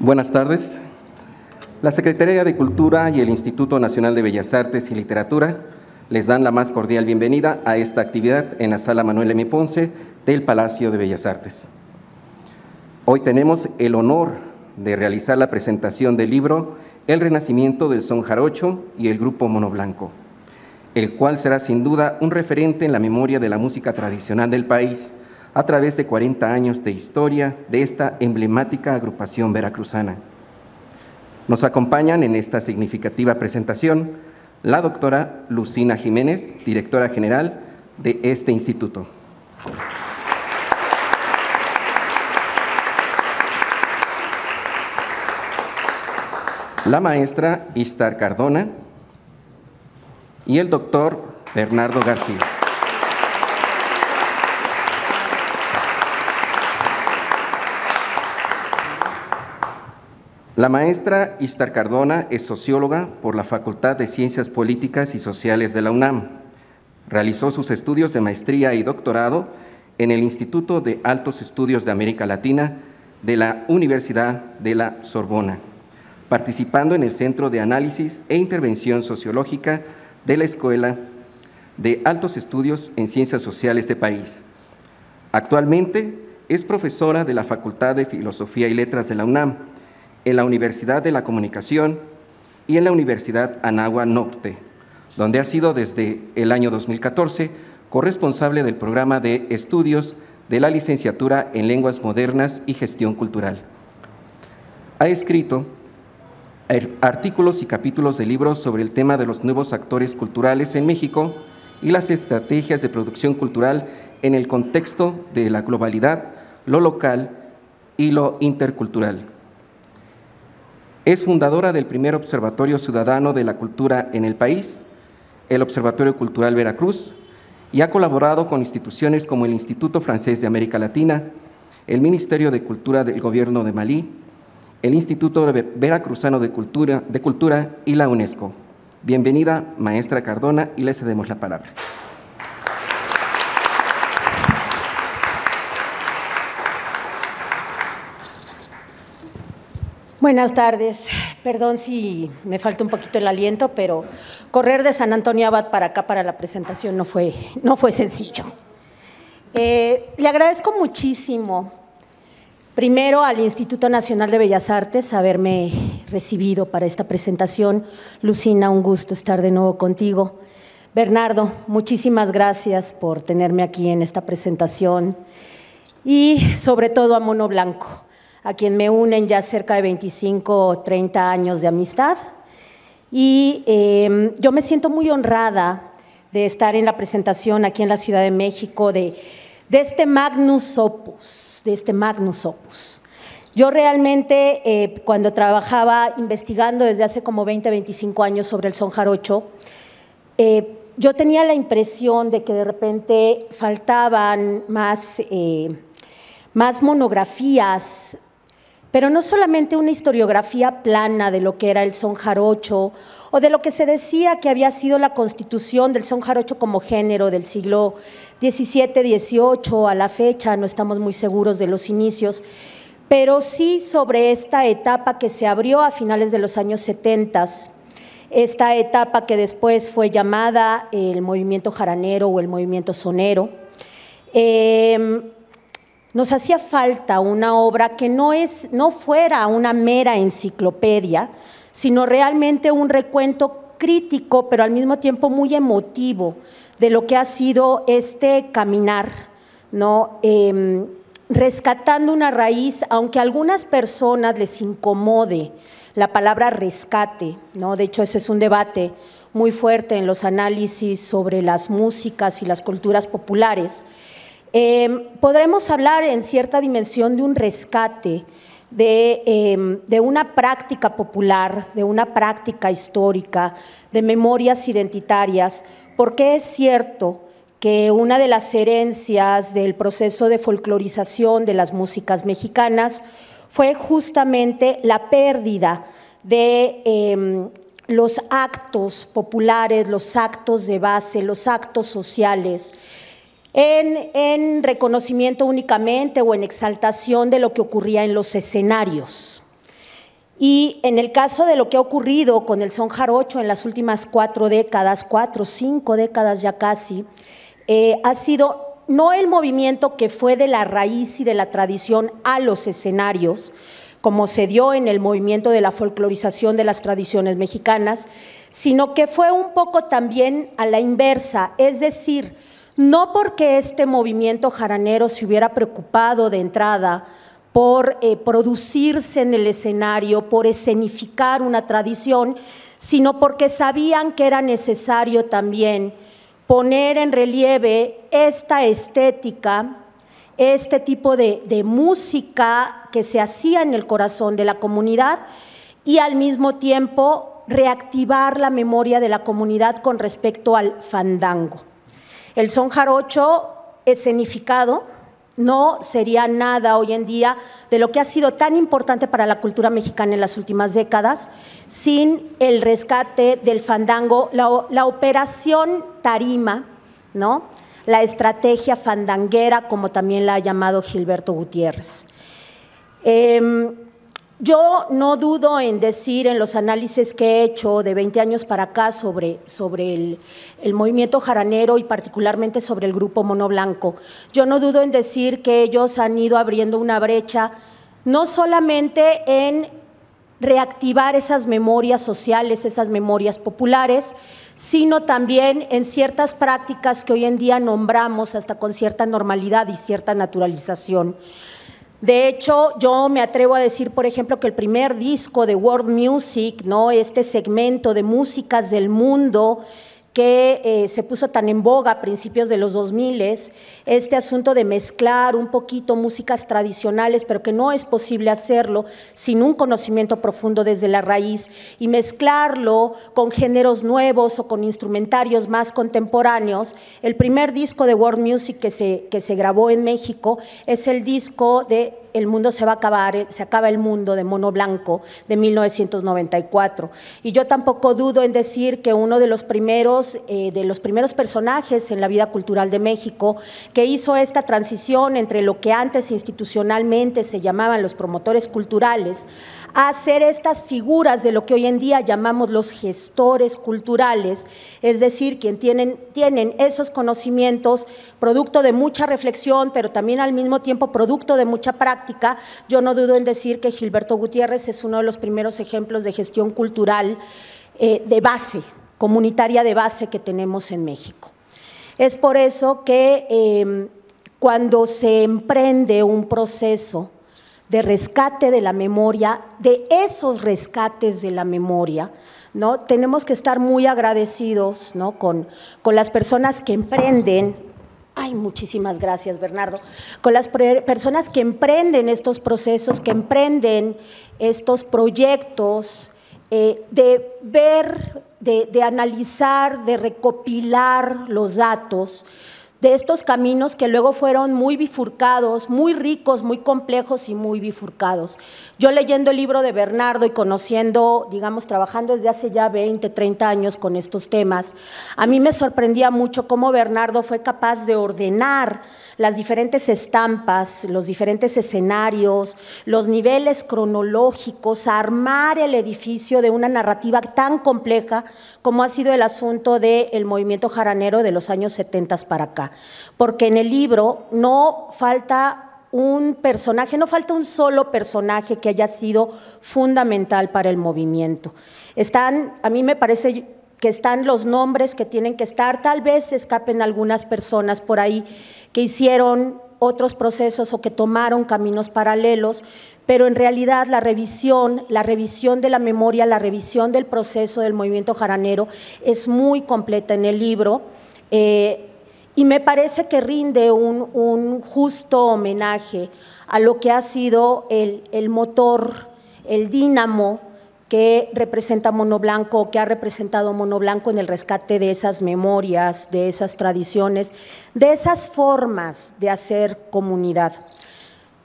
Buenas tardes. La Secretaría de Cultura y el Instituto Nacional de Bellas Artes y Literatura les dan la más cordial bienvenida a esta actividad en la Sala Manuel M. Ponce del Palacio de Bellas Artes. Hoy tenemos el honor de realizar la presentación del libro El Renacimiento del Son Jarocho y el Grupo Mono Blanco, el cual será sin duda un referente en la memoria de la música tradicional del país a través de 40 años de historia de esta emblemática agrupación veracruzana. Nos acompañan en esta significativa presentación la doctora Lucina Jiménez, directora general de este instituto. La maestra Ishtar Cardona y el doctor Bernardo García. La maestra Ishtar Cardona es socióloga por la Facultad de Ciencias Políticas y Sociales de la UNAM. Realizó sus estudios de maestría y doctorado en el Instituto de Altos Estudios de América Latina de la Universidad de la Sorbona, participando en el Centro de Análisis e Intervención Sociológica de la Escuela de Altos Estudios en Ciencias Sociales de París. Actualmente es profesora de la Facultad de Filosofía y Letras de la UNAM, en la Universidad de la Comunicación y en la Universidad Anáhuac Norte, donde ha sido desde el año 2014 corresponsable del programa de estudios de la licenciatura en Lenguas Modernas y Gestión Cultural. Ha escrito artículos y capítulos de libros sobre el tema de los nuevos actores culturales en México y las estrategias de producción cultural en el contexto de la globalidad, lo local y lo intercultural. Es fundadora del primer Observatorio Ciudadano de la Cultura en el país, el Observatorio Cultural Veracruz, y ha colaborado con instituciones como el Instituto Francés de América Latina, el Ministerio de Cultura del Gobierno de Malí, el Instituto Veracruzano de Cultura y la UNESCO. Bienvenida, maestra Cardona, y le cedemos la palabra. Buenas tardes. Perdón si me falta un poquito el aliento, pero correr de San Antonio Abad para acá para la presentación no fue sencillo. Le agradezco muchísimo, primero al Instituto Nacional de Bellas Artes, haberme recibido para esta presentación. Lucina, un gusto estar de nuevo contigo. Bernardo, muchísimas gracias por tenerme aquí en esta presentación. Y sobre todo a Mono Blanco, a quien me unen ya cerca de 25 o 30 años de amistad. Y yo me siento muy honrada de estar en la presentación aquí en la Ciudad de México de este magnus opus, Yo realmente, cuando trabajaba investigando desde hace como 20, 25 años sobre el son jarocho, yo tenía la impresión de que de repente faltaban más monografías, pero no solamente una historiografía plana de lo que era el son jarocho o de lo que se decía que había sido la constitución del son jarocho como género del siglo XVII, XVIII, a la fecha, no estamos muy seguros de los inicios, pero sí sobre esta etapa que se abrió a finales de los años 70, esta etapa que después fue llamada el movimiento jaranero o el movimiento sonero. Nos hacía falta una obra que no fuera una mera enciclopedia, sino realmente un recuento crítico, pero al mismo tiempo muy emotivo de lo que ha sido este caminar, ¿no? Rescatando una raíz, aunque a algunas personas les incomode la palabra rescate, ¿no? De hecho, ese es un debate muy fuerte en los análisis sobre las músicas y las culturas populares. Podremos hablar en cierta dimensión de un rescate, de una práctica popular, de una práctica histórica, de memorias identitarias, porque es cierto que una de las herencias del proceso de folclorización de las músicas mexicanas fue justamente la pérdida de los actos populares, los actos de base, los actos sociales, en reconocimiento únicamente o en exaltación de lo que ocurría en los escenarios. Y en el caso de lo que ha ocurrido con el son jarocho en las últimas 4 o 5 décadas ya casi, ha sido no el movimiento que fue de la raíz y de la tradición a los escenarios, como se dio en el movimiento de la folclorización de las tradiciones mexicanas, sino que fue un poco también a la inversa, es decir, no porque este movimiento jaranero se hubiera preocupado de entrada por producirse en el escenario, por escenificar una tradición, sino porque sabían que era necesario también poner en relieve esta estética, este tipo de música que se hacía en el corazón de la comunidad y al mismo tiempo reactivar la memoria de la comunidad con respecto al fandango. El son jarocho escenificado no sería nada hoy en día de lo que ha sido tan importante para la cultura mexicana en las últimas décadas, sin el rescate del fandango, la operación tarima, ¿no? La estrategia fandanguera, como también la ha llamado Gilberto Gutiérrez. Yo no dudo en decir en los análisis que he hecho de 20 años para acá sobre el movimiento jaranero y particularmente sobre el grupo Mono Blanco, yo no dudo en decir que ellos han ido abriendo una brecha no solamente en reactivar esas memorias sociales, esas memorias populares, sino también en ciertas prácticas que hoy en día nombramos hasta con cierta normalidad y cierta naturalización. De hecho, yo me atrevo a decir, por ejemplo, que el primer disco de World Music, ¿no? Este segmento de músicas del mundo que se puso tan en boga a principios de los 2000, este asunto de mezclar un poquito músicas tradicionales, pero que no es posible hacerlo sin un conocimiento profundo desde la raíz, y mezclarlo con géneros nuevos o con instrumentarios más contemporáneos. El primer disco de World Music que se grabó en México es el disco de El mundo se va a acabar, se acaba el mundo, de Mono Blanco, de 1994. Y yo tampoco dudo en decir que uno de los primeros personajes en la vida cultural de México que hizo esta transición entre lo que antes institucionalmente se llamaban los promotores culturales a ser estas figuras de lo que hoy en día llamamos los gestores culturales, es decir, quien tienen esos conocimientos producto de mucha reflexión, pero también al mismo tiempo producto de mucha práctica. Yo no dudo en decir que Gilberto Gutiérrez es uno de los primeros ejemplos de gestión cultural de base, comunitaria de base que tenemos en México. Es por eso que cuando se emprende un proceso de rescate de la memoria, de esos rescates de la memoria, ¿no? Tenemos que estar muy agradecidos, ¿no? con las personas que emprenden. Ay, muchísimas gracias, Bernardo. Con las personas que emprenden estos procesos, que emprenden estos proyectos, de ver, de analizar, de recopilar los datos de estos caminos que luego fueron muy bifurcados, muy ricos, muy complejos y muy bifurcados. Yo leyendo el libro de Bernardo y conociendo, digamos, trabajando desde hace ya 20, 30 años con estos temas, a mí me sorprendía mucho cómo Bernardo fue capaz de ordenar las diferentes estampas, los diferentes escenarios, los niveles cronológicos, armar el edificio de una narrativa tan compleja como ha sido el asunto del movimiento jaranero de los años 70 para acá. Porque en el libro no falta un personaje, no falta un solo personaje que haya sido fundamental para el movimiento. A mí me parece que están los nombres que tienen que estar, tal vez escapen algunas personas por ahí que hicieron otros procesos o que tomaron caminos paralelos, pero en realidad la revisión de la memoria, la revisión del proceso del movimiento jaranero es muy completa en el libro. Y me parece que rinde un justo homenaje a lo que ha sido el motor, el dínamo que representa Mono Blanco, que ha representado Mono Blanco en el rescate de esas memorias, de esas tradiciones, de esas formas de hacer comunidad.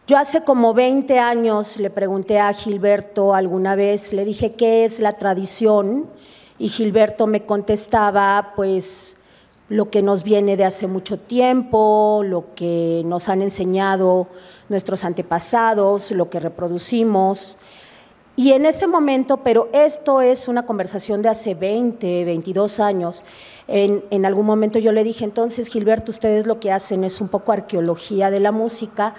Yo hace como 20 años le pregunté a Gilberto alguna vez, le dije, ¿qué es la tradición? Y Gilberto me contestaba, pues, lo que nos viene de hace mucho tiempo, lo que nos han enseñado nuestros antepasados, lo que reproducimos. Y en ese momento, pero esto es una conversación de hace 20, 22 años, en algún momento yo le dije, entonces Gilberto, ustedes lo que hacen es un poco arqueología de la música,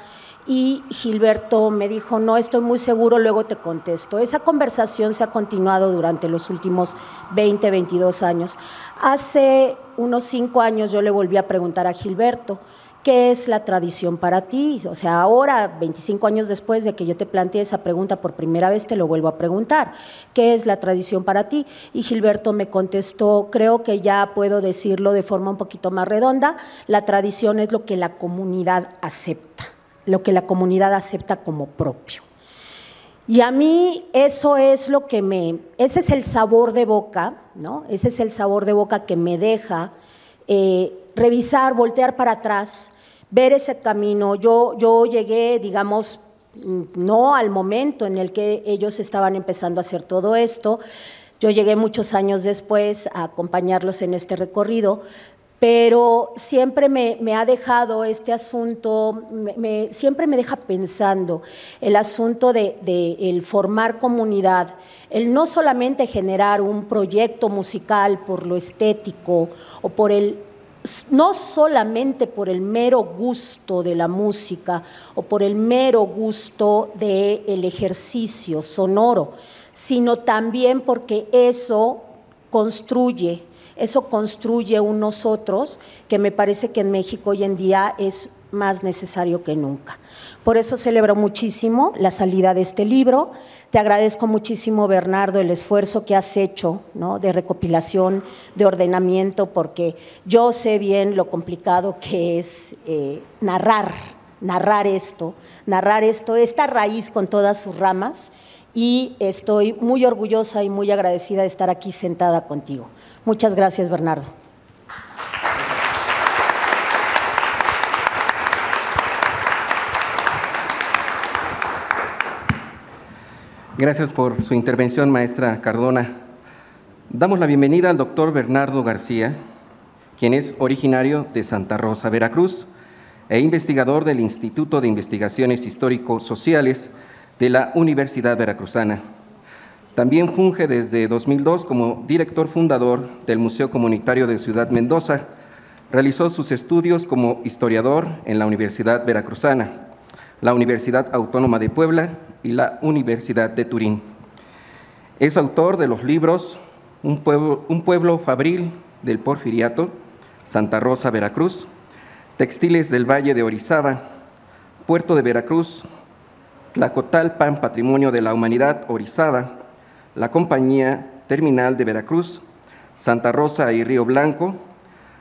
y Gilberto me dijo, no estoy muy seguro, luego te contesto. Esa conversación se ha continuado durante los últimos 20, 22 años. Hace unos 5 años yo le volví a preguntar a Gilberto, ¿qué es la tradición para ti? O sea, ahora, 25 años después de que yo te planteé esa pregunta por primera vez, te lo vuelvo a preguntar. ¿Qué es la tradición para ti? Y Gilberto me contestó, creo que ya puedo decirlo de forma un poquito más redonda, la tradición es lo que la comunidad acepta, lo que la comunidad acepta como propio. Y a mí eso es lo que ese es el sabor de boca, ¿no? Ese es el sabor de boca que me deja revisar, voltear para atrás, ver ese camino. Yo llegué, digamos, no al momento en el que ellos estaban empezando a hacer todo esto, yo llegué muchos años después a acompañarlos en este recorrido, pero siempre me ha dejado este asunto, siempre me deja pensando el asunto de el formar comunidad, el no solamente generar un proyecto musical por lo estético o por no solamente por el mero gusto de la música o por el mero gusto del ejercicio sonoro, sino también porque eso construye un nosotros que me parece que en México hoy en día es más necesario que nunca. Por eso celebro muchísimo la salida de este libro. Te agradezco muchísimo, Bernardo, el esfuerzo que has hecho, ¿no?, de recopilación, de ordenamiento, porque yo sé bien lo complicado que es narrar esto, esta raíz con todas sus ramas, y estoy muy orgullosa y muy agradecida de estar aquí sentada contigo. Muchas gracias, Bernardo. Gracias por su intervención, maestra Cardona. Damos la bienvenida al doctor Bernardo García, quien es originario de Santa Rosa, Veracruz, e investigador del Instituto de Investigaciones Histórico-Sociales de la Universidad Veracruzana. También funge desde 2002 como director fundador del Museo Comunitario de Ciudad Mendoza. Realizó sus estudios como historiador en la Universidad Veracruzana, la Universidad Autónoma de Puebla y la Universidad de Turín. Es autor de los libros Un pueblo fabril del Porfiriato, Santa Rosa, Veracruz, Textiles del Valle de Orizaba, Puerto de Veracruz, Tlacotalpan, Patrimonio de la Humanidad, Orizaba, la Compañía Terminal de Veracruz, Santa Rosa y Río Blanco,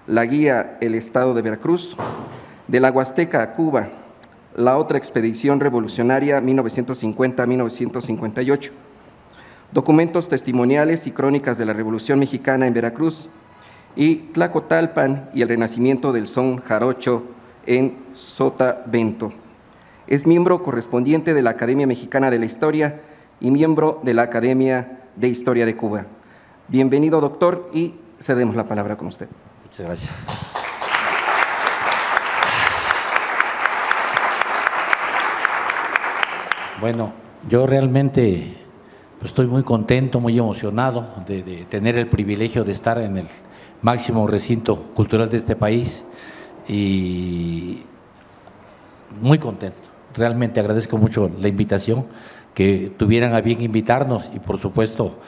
la Guía El Estado de Veracruz, de la Huasteca a Cuba, la otra expedición revolucionaria 1950-1958, documentos testimoniales y crónicas de la Revolución Mexicana en Veracruz, y Tlacotalpan y el renacimiento del son jarocho en Sotavento. Es miembro correspondiente de la Academia Mexicana de la Historia y miembro de la Academia de Historia de Cuba. Bienvenido, doctor, y cedemos la palabra con usted. Muchas gracias. Bueno, yo realmente estoy muy contento, muy emocionado de tener el privilegio de estar en el máximo recinto cultural de este país y muy contento. Realmente agradezco mucho la invitación, que tuvieran a bien invitarnos, y por supuesto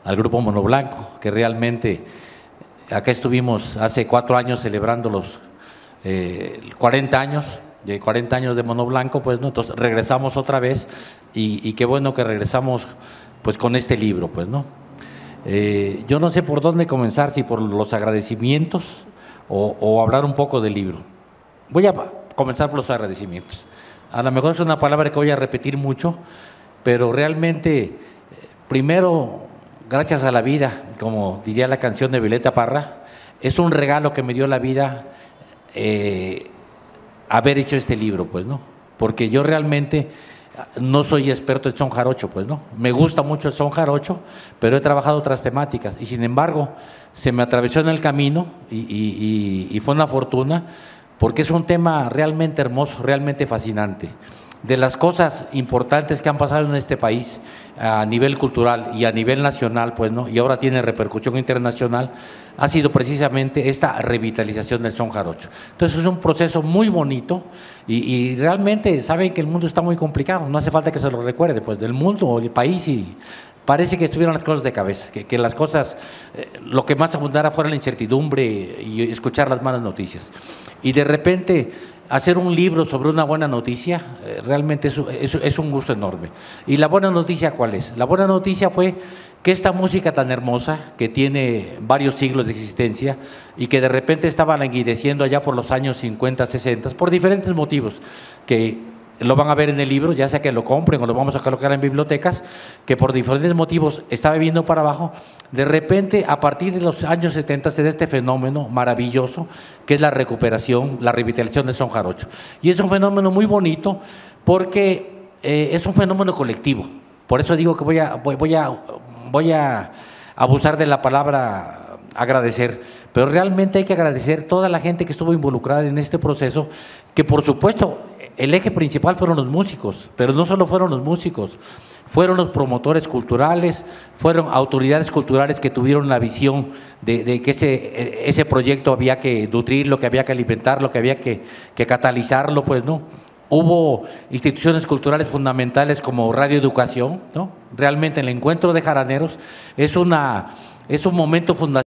al Grupo Monoblanco, que realmente acá estuvimos hace 4 años celebrando los 40 años de Monoblanco, pues, ¿no? Entonces regresamos otra vez y qué bueno que regresamos pues con este libro, pues, ¿no? Yo no sé por dónde comenzar, si por los agradecimientos o hablar un poco del libro. Voy a comenzar por los agradecimientos. A lo mejor es una palabra que voy a repetir mucho, pero realmente, primero, gracias a la vida, como diría la canción de Violeta Parra, es un regalo que me dio la vida haber hecho este libro, pues, ¿no? Porque yo realmente no soy experto en son jarocho, pues, ¿no? Me gusta mucho el son jarocho, pero he trabajado otras temáticas y, sin embargo, se me atravesó en el camino y fue una fortuna, porque es un tema realmente hermoso, realmente fascinante. de las cosas importantes que han pasado en este país a nivel cultural y a nivel nacional, pues, ¿no? Y ahora tiene repercusión internacional, ha sido precisamente esta revitalización del son jarocho. Entonces es un proceso muy bonito y realmente saben que el mundo está muy complicado, no hace falta que se lo recuerde, pues, del mundo o del país, y parece que estuvieran las cosas de cabeza, que las cosas, lo que más abundara fuera la incertidumbre y escuchar las malas noticias. Y de repente hacer un libro sobre una buena noticia, realmente es un gusto enorme. ¿Y la buena noticia cuál es? La buena noticia fue que esta música tan hermosa, que tiene varios siglos de existencia y que de repente estaba languideciendo allá por los años 50, 60, por diferentes motivos, que lo van a ver en el libro, ya sea que lo compren o lo vamos a colocar en bibliotecas, que por diferentes motivos estaba viendo para abajo. De repente, a partir de los años 70 se da este fenómeno maravilloso que es la recuperación, la revitalización del son jarocho. Y es un fenómeno muy bonito porque es un fenómeno colectivo. Por eso digo que voy a abusar de la palabra agradecer, pero realmente hay que agradecer toda la gente que estuvo involucrada en este proceso, que por supuesto el eje principal fueron los músicos, pero no solo fueron los músicos, fueron los promotores culturales, fueron autoridades culturales que tuvieron la visión de que ese proyecto había que nutrirlo, que había que alimentarlo, que había que catalizarlo, pues, ¿no? Hubo instituciones culturales fundamentales como Radio Educación, ¿no? Realmente el encuentro de jaraneros es un momento fundamental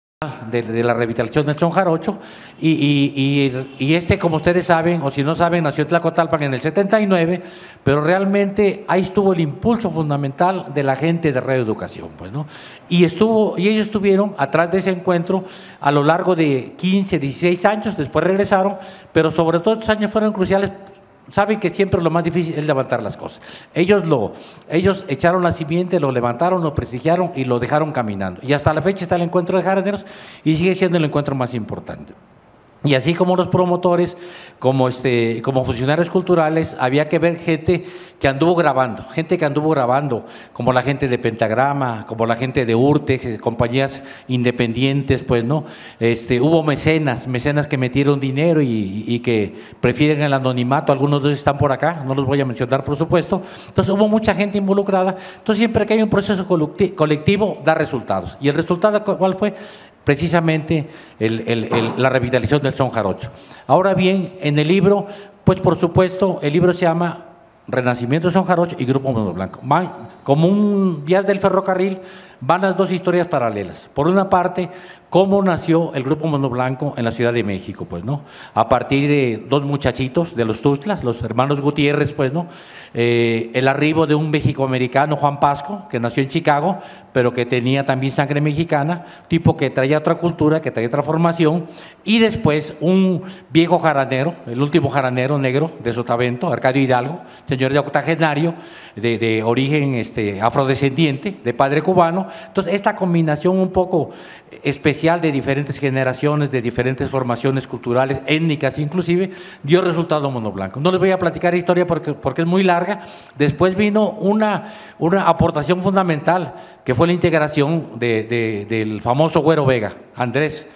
de la revitalización del son jarocho, y como ustedes saben, o si no saben, nació en Tlacotalpan en el 79, pero realmente ahí estuvo el impulso fundamental de la gente de Radio Educación, pues, ¿no? Y ellos estuvieron atrás de ese encuentro a lo largo de 15, 16 años, después regresaron, pero sobre todo estos años fueron cruciales. Saben que siempre lo más difícil es levantar las cosas. Ellos echaron la simiente, lo levantaron, lo prestigiaron y lo dejaron caminando. Y hasta la fecha está el encuentro de jaraneros y sigue siendo el encuentro más importante. Y así como los promotores, como funcionarios culturales, había que ver gente que anduvo grabando, como la gente de Pentagrama, como la gente de Urtex, compañías independientes, pues, ¿no? Hubo mecenas que metieron dinero y que prefieren el anonimato, algunos de ellos están por acá, no los voy a mencionar, por supuesto. Entonces hubo mucha gente involucrada. Entonces siempre que hay un proceso colectivo da resultados. ¿Y el resultado cuál fue? Precisamente la revitalización del son jarocho. Ahora bien, en el libro, pues por supuesto, el libro se llama Renacimiento del son jarocho y Grupo Mono Blanco. Van como un vías del ferrocarril, van las dos historias paralelas. Por una parte, cómo nació el Grupo Mono Blanco en la Ciudad de México, pues, ¿no? A partir de dos muchachitos de los Tuxtlas, los hermanos Gutiérrez, pues, ¿no? El arribo de un mexicoamericano, Juan Pasco, que nació en Chicago, pero que tenía también sangre mexicana, tipo que traía otra cultura, que traía otra formación, y después un viejo jaranero, el último jaranero negro de Sotavento, Arcadio Hidalgo, señor de octogenario, de origen afrodescendiente, de padre cubano. Entonces, esta combinación un poco especial de diferentes generaciones, de diferentes formaciones culturales, étnicas inclusive, dio resultado Mono Blanco. No les voy a platicar historia porque es muy larga. Después vino una aportación fundamental, que fue la integración del famoso Güero Vega, Andrés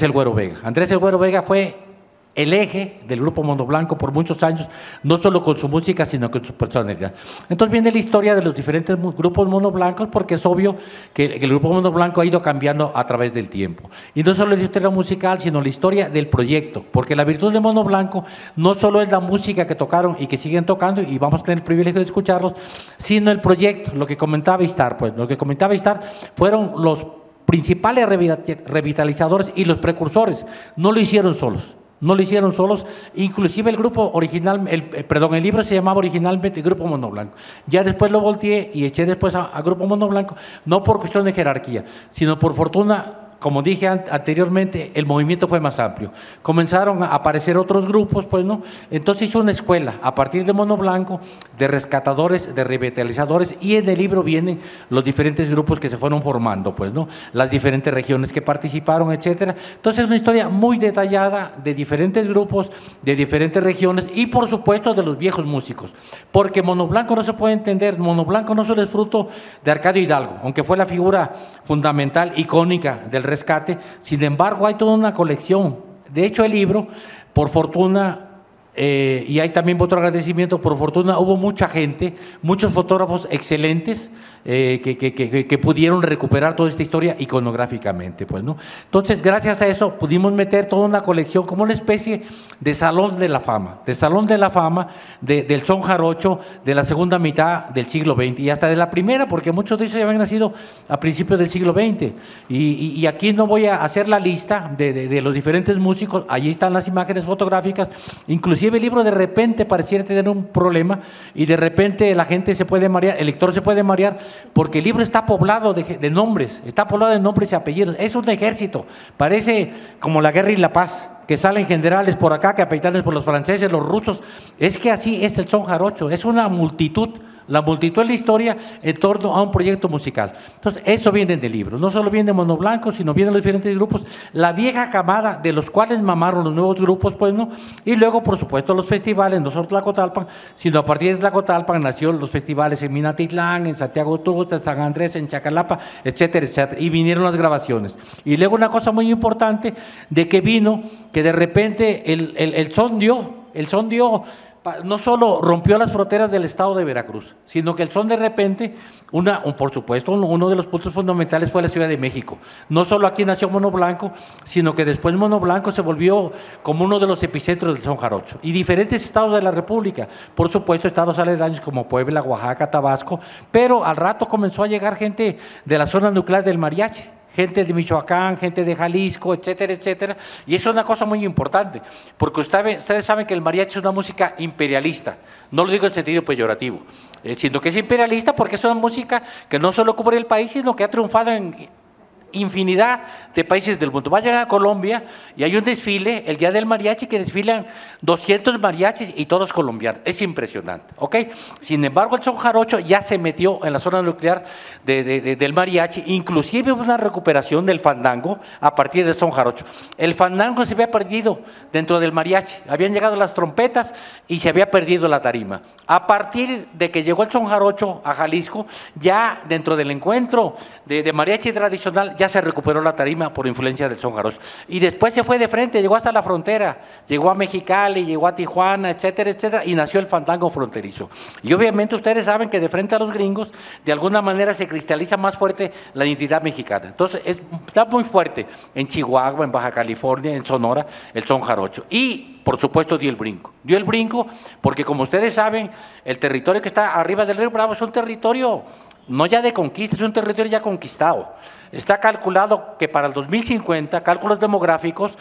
el Güero Vega. Andrés el Güero Vega fue el eje del Grupo Mono Blanco por muchos años, no solo con su música, sino con su personalidad. Entonces viene la historia de los diferentes grupos monoblancos, porque es obvio que el Grupo Mono Blanco ha ido cambiando a través del tiempo. Y no solo la historia musical, sino la historia del proyecto, porque la virtud de Mono Blanco no solo es la música que tocaron y que siguen tocando, y vamos a tener el privilegio de escucharlos, sino el proyecto, lo que comentaba Istar, pues, lo que comentaba Istar fueron los principales revitalizadores y los precursores. No lo hicieron solos. No lo hicieron solos, inclusive el grupo original, el libro se llamaba originalmente Grupo Mono Blanco. Ya después lo volteé y eché después a Grupo Mono Blanco, no por cuestión de jerarquía, sino por fortuna. Como dije anteriormente, el movimiento fue más amplio. Comenzaron a aparecer otros grupos, pues, ¿no? Entonces hizo una escuela a partir de Mono Blanco, de rescatadores, de revitalizadores, y en el libro vienen los diferentes grupos que se fueron formando, pues, ¿no? Las diferentes regiones que participaron, etcétera. Entonces es una historia muy detallada de diferentes grupos, de diferentes regiones y, por supuesto, de los viejos músicos. Porque Mono Blanco no se puede entender, Mono Blanco no solo es fruto de Arcadio Hidalgo, aunque fue la figura fundamental, icónica del rescate. Sin embargo, hay toda una colección. De hecho, el libro, por fortuna, Y hay también otro agradecimiento, por fortuna hubo mucha gente, muchos fotógrafos excelentes que pudieron recuperar toda esta historia iconográficamente, pues, ¿no? Entonces, gracias a eso pudimos meter toda una colección como una especie de salón de la fama, del son jarocho de la segunda mitad del siglo XX y hasta de la primera, porque muchos de ellos ya habían nacido a principios del siglo XX. Y aquí no voy a hacer la lista de los diferentes músicos, allí están las imágenes fotográficas, inclusive el libro de repente pareciera tener un problema y de repente la gente se puede marear, el lector se puede marear, porque el libro está poblado de nombres, está poblado de nombres y apellidos, es un ejército, parece como la Guerra y la Paz, que salen generales por acá, capitanes por los franceses, los rusos. Es que así es el son jarocho, es una multitud, la multitud de la historia en torno a un proyecto musical. Entonces, eso viene del libro, no solo viene de Mono Blanco, sino vienen los diferentes grupos, la vieja camada de los cuales mamaron los nuevos grupos, pues, ¿no? Y luego, por supuesto, los festivales, no solo Tlacotalpan, sino a partir de Tlacotalpan nacieron los festivales en Minatitlán, en Santiago Tuxtla, en San Andrés, en Chacalapa, etcétera, etcétera, y vinieron las grabaciones. Y luego una cosa muy importante, de que vino, que de repente el son dio, no solo rompió las fronteras del estado de Veracruz, sino que el son de repente, por supuesto, uno de los puntos fundamentales fue la Ciudad de México. No solo aquí nació Mono Blanco, sino que después Mono Blanco se volvió como uno de los epicentros del son jarocho. Y diferentes estados de la República, por supuesto, estados aledaños como Puebla, Oaxaca, Tabasco, pero al rato comenzó a llegar gente de la zona nuclear del mariachi, gente de Michoacán, gente de Jalisco, etcétera, etcétera. Y eso es una cosa muy importante, porque ustedes saben que el mariachi es una música imperialista, no lo digo en sentido peyorativo, sino que es imperialista porque es una música que no solo cubre el país, sino que ha triunfado en infinidad de países del mundo. Vayan a Colombia y hay un desfile, el Día del Mariachi, que desfilan 200 mariachis y todos colombianos. Es impresionante, ¿ok? Sin embargo, el son jarocho ya se metió en la zona nuclear del mariachi, inclusive hubo una recuperación del fandango a partir del son jarocho. El fandango se había perdido dentro del mariachi, habían llegado las trompetas y se había perdido la tarima. A partir de que llegó el son jarocho a Jalisco, ya dentro del encuentro de mariachi tradicional, ya se recuperó la tarima por influencia del son jarocho. Y después se fue de frente, llegó hasta la frontera, llegó a Mexicali, llegó a Tijuana, etcétera, etcétera, y nació el fandango fronterizo. Y obviamente ustedes saben que de frente a los gringos, de alguna manera se cristaliza más fuerte la identidad mexicana. Entonces, está muy fuerte en Chihuahua, en Baja California, en Sonora, el son jarocho. Y, por supuesto, dio el brinco porque, como ustedes saben, el territorio que está arriba del Río Bravo es un territorio no ya de conquista, es un territorio ya conquistado. Está calculado que para el 2050, cálculos demográficos,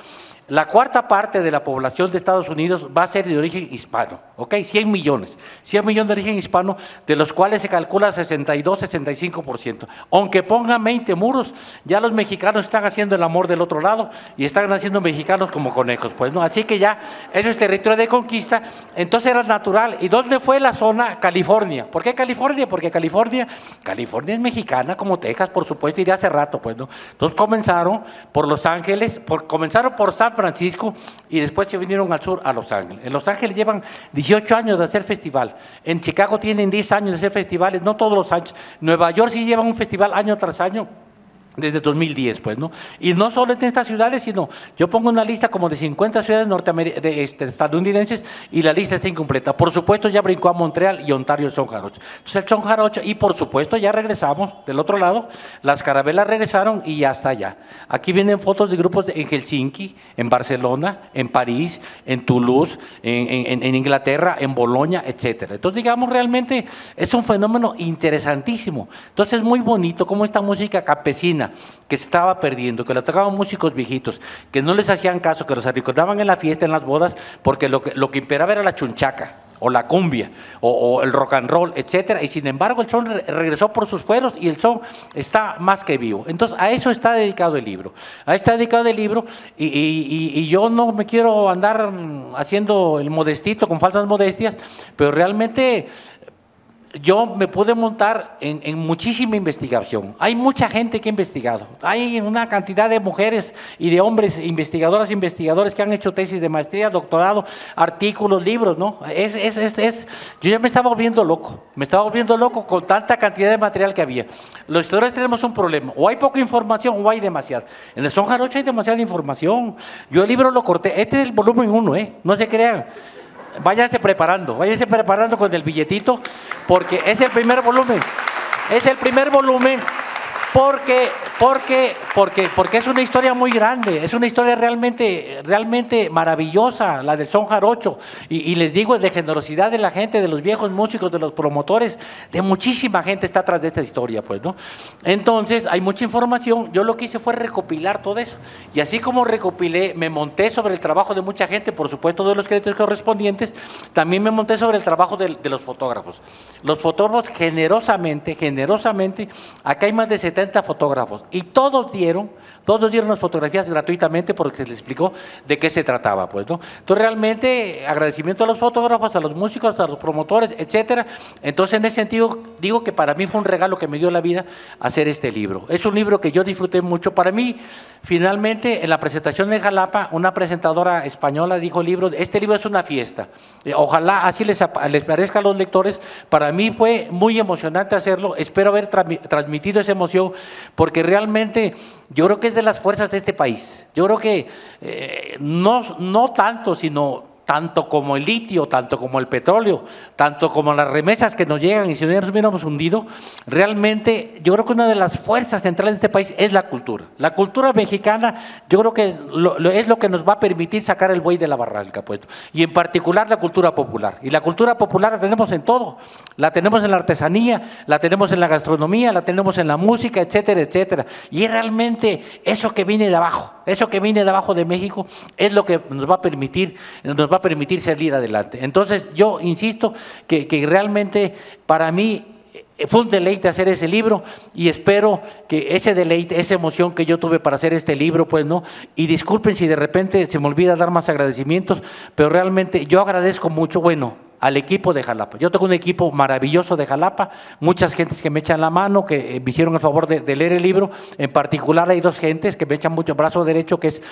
la cuarta parte de la población de Estados Unidos va a ser de origen hispano, ¿ok? 100 millones de origen hispano, de los cuales se calcula 62-65%. Aunque pongan 20 muros, ya los mexicanos están haciendo el amor del otro lado y están haciendo mexicanos como conejos, pues, ¿no? Así que ya, eso es territorio de conquista, entonces era natural. ¿Y dónde fue la zona? California. ¿Por qué California? Porque California es mexicana, como Texas, por supuesto, y de hace rato, pues, ¿no? Entonces comenzaron por Los Ángeles, comenzaron por San Francisco y después se vinieron al sur a Los Ángeles. En Los Ángeles llevan 18 años de hacer festival, en Chicago tienen 10 años de hacer festivales, no todos los años. Nueva York sí llevan un festival año tras año, desde 2010, pues, ¿no? Y no solo en estas ciudades, sino yo pongo una lista como de 50 ciudades estadounidenses y la lista está incompleta. Por supuesto, ya brincó a Montreal y Ontario el son jarocho. Entonces, el son jarocho, y por supuesto, ya regresamos del otro lado, las carabelas regresaron y ya está allá. Aquí vienen fotos de grupos en Helsinki, en Barcelona, en París, en Toulouse, en Inglaterra, en Bolonia, etcétera. Entonces, digamos, realmente es un fenómeno interesantísimo. Entonces, es muy bonito cómo esta música campesina que se estaba perdiendo, que la tocaban músicos viejitos, que no les hacían caso, que los recordaban en la fiesta, en las bodas, porque lo que imperaba era la chunchaca, o la cumbia, o el rock and roll, etcétera, y sin embargo el son regresó por sus fueros y el son está más que vivo. Entonces a eso está dedicado el libro, y yo no me quiero andar haciendo el modestito con falsas modestias, pero realmente yo me pude montar en muchísima investigación. Hay mucha gente que ha investigado. Hay una cantidad de mujeres y de hombres, investigadoras e investigadores que han hecho tesis de maestría, doctorado, artículos, libros, ¿no? Yo ya me estaba volviendo loco con tanta cantidad de material que había. Los historiadores tenemos un problema, o hay poca información o hay demasiada. En el son jarocho hay demasiada información. Yo el libro lo corté, este es el volumen 1, no se crean. váyanse preparando con el billetito, porque es el primer volumen. Es el primer volumen porque es una historia muy grande, es una historia realmente maravillosa, la del son jarocho, y les digo, de generosidad de la gente, de los viejos músicos, de los promotores, de muchísima gente está atrás de esta historia, pues, ¿no? Entonces, hay mucha información, yo lo que hice fue recopilar todo eso, y así como recopilé, me monté sobre el trabajo de mucha gente, por supuesto de los créditos correspondientes, también me monté sobre el trabajo de los fotógrafos. Los fotógrafos generosamente, acá hay más de 70 fotógrafos, y todos dieron las fotografías gratuitamente porque se les explicó de qué se trataba, pues, ¿no? Entonces, realmente, agradecimiento a los fotógrafos, a los músicos, a los promotores, etcétera. Entonces, en ese sentido, digo que para mí fue un regalo que me dio la vida hacer este libro. Es un libro que yo disfruté mucho. Para mí, finalmente, en la presentación de Jalapa, una presentadora española dijo, este libro es una fiesta. Ojalá así les parezca a los lectores. Para mí fue muy emocionante hacerlo. Espero haber transmitido esa emoción, porque realmente yo creo que es de las fuerzas de este país. Yo creo que no tanto, sino tanto como el litio, tanto como el petróleo, tanto como las remesas que nos llegan, y si no nos hubiéramos hundido, realmente yo creo que una de las fuerzas centrales de este país es la cultura. La cultura mexicana, yo creo que es lo que nos va a permitir sacar el buey de la barranca, pues, y en particular la cultura popular. Y la cultura popular la tenemos en todo, la tenemos en la artesanía, la tenemos en la gastronomía, la tenemos en la música, etcétera, etcétera. Y es realmente eso que viene de abajo de México, es lo que nos va a permitir salir adelante. Entonces, yo insisto que realmente para mí fue un deleite hacer ese libro, y espero que ese deleite, esa emoción que yo tuve para hacer este libro, pues, ¿no? Y disculpen si de repente se me olvida dar más agradecimientos, pero realmente yo agradezco mucho, al equipo de Jalapa. Yo tengo un equipo maravilloso de Jalapa, muchas gentes que me echan la mano, que me hicieron el favor de leer el libro. En particular hay dos gentes que me echan mucho, brazo derecho, que es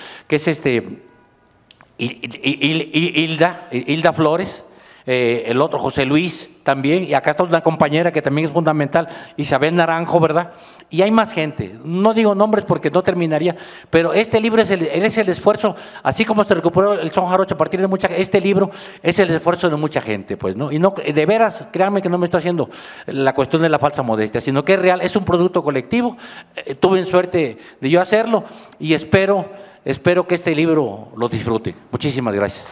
Hilda Flores, el otro José Luis también, y acá está una compañera que también es fundamental, Isabel Naranjo, ¿verdad? Y hay más gente, no digo nombres porque no terminaría, pero este libro es el esfuerzo, así como se recuperó el son jarocho a partir de este libro es el esfuerzo de mucha gente, pues, ¿no? Y no, de veras, créanme que no me estoy haciendo la cuestión de la falsa modestia, sino que es real, es un producto colectivo. Tuve suerte de yo hacerlo, y espero que este libro lo disfruten. Muchísimas gracias.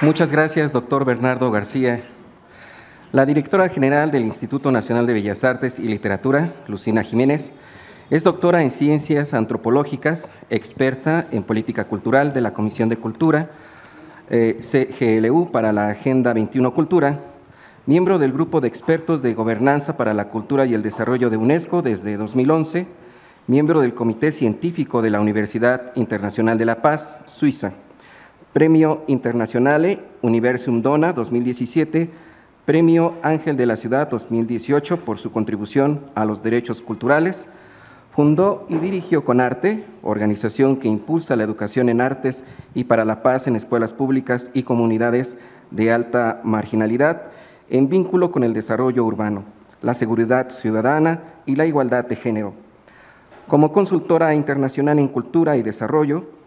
Muchas gracias, doctor Bernardo García. La directora general del Instituto Nacional de Bellas Artes y Literatura, Lucina Jiménez, es doctora en Ciencias Antropológicas, experta en Política Cultural de la Comisión de Cultura, CGLU para la Agenda 21 Cultura, miembro del Grupo de Expertos de Gobernanza para la Cultura y el Desarrollo de UNESCO desde 2011, miembro del Comité Científico de la Universidad Internacional de La Paz, Suiza, Premio Internazionale Universum Dona 2017, Premio Ángel de la Ciudad 2018 por su contribución a los derechos culturales. Fundó y dirigió CONARTE, organización que impulsa la educación en artes y para la paz en escuelas públicas y comunidades de alta marginalidad, en vínculo con el desarrollo urbano, la seguridad ciudadana y la igualdad de género. Como consultora internacional en cultura y desarrollo,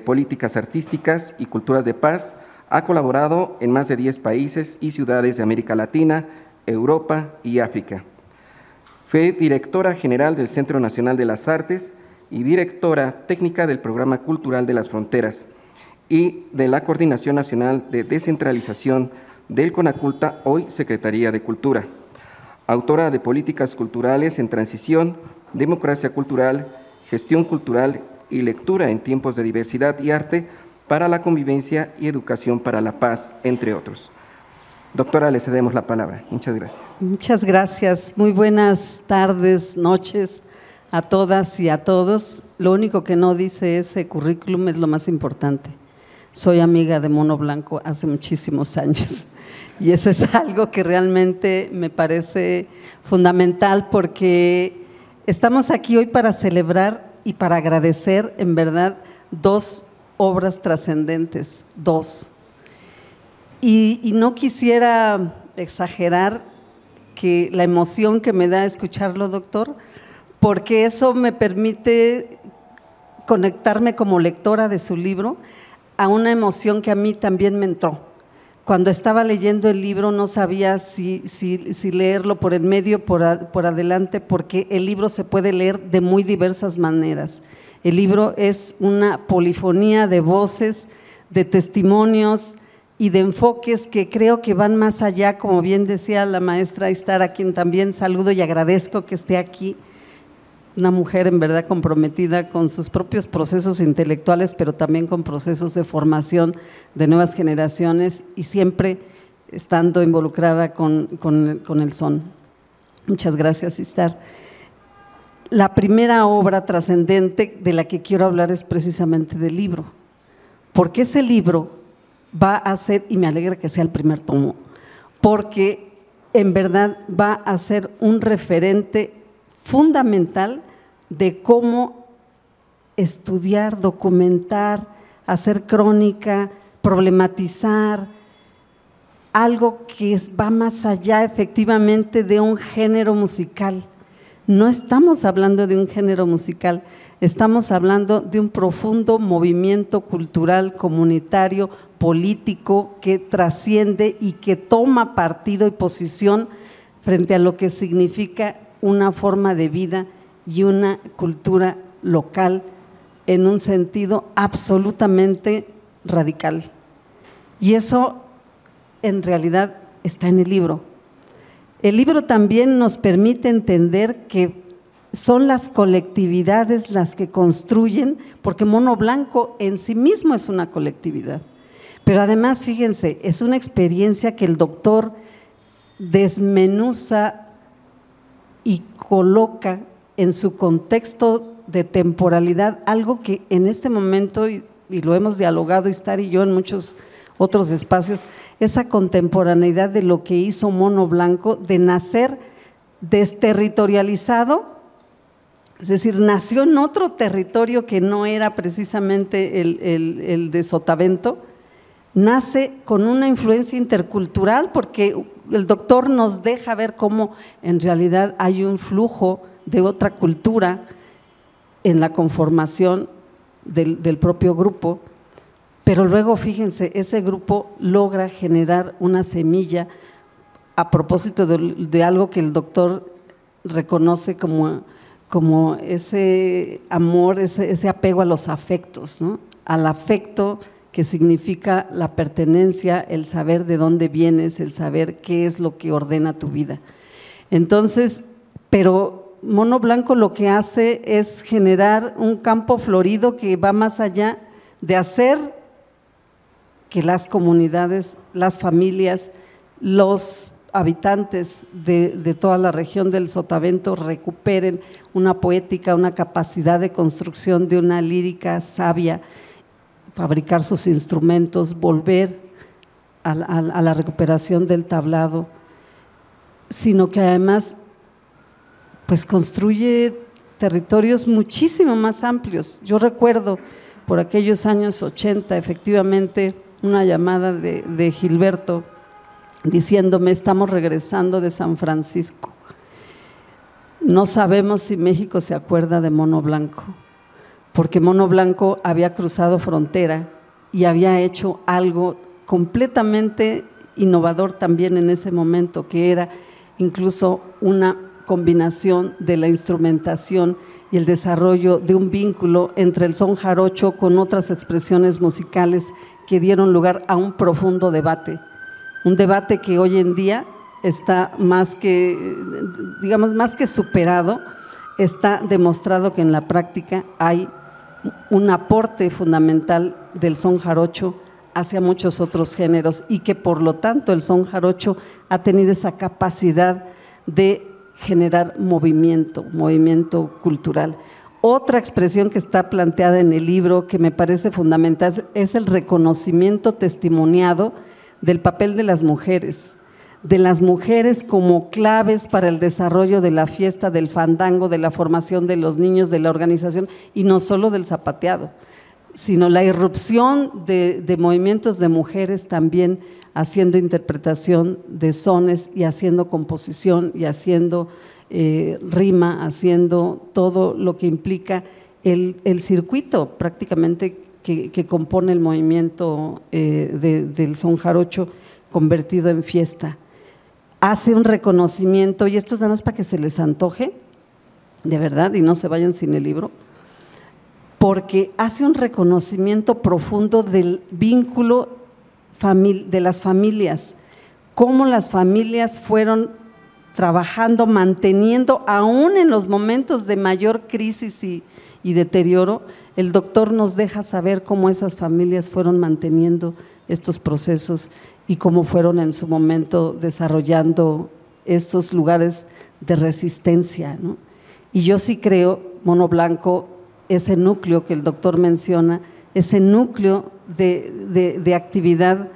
políticas artísticas y culturas de paz, ha colaborado en más de 10 países y ciudades de América Latina, Europa y África. Fue directora general del Centro Nacional de las Artes y directora técnica del Programa Cultural de las Fronteras y de la Coordinación Nacional de Descentralización del CONACULTA, hoy Secretaría de Cultura. Autora de Políticas Culturales en Transición, Democracia Cultural, Gestión Cultural y Lectura en Tiempos de Diversidad y Arte para la Convivencia y Educación para la Paz, entre otros. Doctora, le cedemos la palabra. Muchas gracias. Muchas gracias. Muy buenas tardes, noches a todas y a todos. Lo único que no dice ese currículum es lo más importante. Soy amiga de Mono Blanco hace muchísimos años, y eso es algo que realmente me parece fundamental, porque estamos aquí hoy para celebrar y para agradecer, en verdad, dos obras trascendentes, 2. Y no quisiera exagerar que la emoción que me da escucharlo, doctor, porque eso me permite conectarme como lectora de su libro a una emoción que a mí también me entró. Cuando estaba leyendo el libro no sabía si leerlo por el medio, por adelante, porque el libro se puede leer de muy diversas maneras. El libro es una polifonía de voces, de testimonios y de enfoques que creo que van más allá, como bien decía la maestra Aistar, a quien también saludo y agradezco que esté aquí, una mujer en verdad comprometida con sus propios procesos intelectuales, pero también con procesos de formación de nuevas generaciones y siempre estando involucrada con el son. Muchas gracias, Aistar. La primera obra trascendente de la que quiero hablar es precisamente del libro, porque ese libro va a ser, y me alegra que sea el primer tomo, porque en verdad va a ser un referente fundamental de cómo estudiar, documentar, hacer crónica, problematizar, algo que va más allá efectivamente de un género musical. No estamos hablando de un género musical, estamos hablando de un profundo movimiento cultural, comunitario, político, que trasciende y que toma partido y posición frente a lo que significa una forma de vida y una cultura local en un sentido absolutamente radical. Y eso en realidad está en el libro. El libro también nos permite entender que son las colectividades las que construyen, porque Mono Blanco en sí mismo es una colectividad. Pero además, fíjense, es una experiencia que el doctor desmenuza y coloca en su contexto de temporalidad, algo que en este momento, y lo hemos dialogado Aistar y yo en muchos otros espacios, esa contemporaneidad de lo que hizo Mono Blanco, de nacer desterritorializado, es decir, nació en otro territorio que no era precisamente el de Sotavento, nace con una influencia intercultural, porque el doctor nos deja ver cómo en realidad hay un flujo de otra cultura en la conformación del propio grupo, pero luego fíjense, ese grupo logra generar una semilla a propósito de algo que el doctor reconoce como ese amor, ese apego a los afectos, ¿no? Al afecto que significa la pertenencia, el saber de dónde vienes, el saber qué es lo que ordena tu vida. Entonces, pero Mono Blanco lo que hace es generar un campo florido que va más allá de hacer que las comunidades, las familias, los habitantes de toda la región del Sotavento recuperen una poética, una capacidad de construcción de una lírica sabia, fabricar sus instrumentos, volver a la recuperación del tablado, sino que además pues construye territorios muchísimo más amplios. Yo recuerdo por aquellos años 80 efectivamente una llamada de Gilberto diciéndome: estamos regresando de San Francisco, no sabemos si México se acuerda de Mono Blanco, porque Mono Blanco había cruzado frontera y había hecho algo completamente innovador también en ese momento, que era incluso una combinación de la instrumentación y el desarrollo de un vínculo entre el son jarocho con otras expresiones musicales que dieron lugar a un profundo debate, un debate que hoy en día está más que, digamos, más que superado. Está demostrado que en la práctica hay un aporte fundamental del son jarocho hacia muchos otros géneros y que por lo tanto el son jarocho ha tenido esa capacidad de generar movimiento cultural. Otra expresión que está planteada en el libro que me parece fundamental es el reconocimiento testimoniado del papel de las mujeres como claves para el desarrollo de la fiesta, del fandango, de la formación de los niños, de la organización y no solo del zapateado. sino la irrupción de movimientos de mujeres también haciendo interpretación de sones y haciendo composición y haciendo rima, haciendo todo lo que implica el circuito prácticamente que compone el movimiento del son jarocho convertido en fiesta. Hace un reconocimiento, y esto es nada más para que se les antoje, de verdad, y no se vayan sin el libro, porque hace un reconocimiento profundo del vínculo de las familias, cómo las familias fueron trabajando, manteniendo, aún en los momentos de mayor crisis y deterioro, el doctor nos deja saber cómo esas familias fueron manteniendo estos procesos y cómo fueron en su momento desarrollando estos lugares de resistencia, ¿no? Y yo sí creo, Mono Blanco, ese núcleo que el doctor menciona, ese núcleo de actividad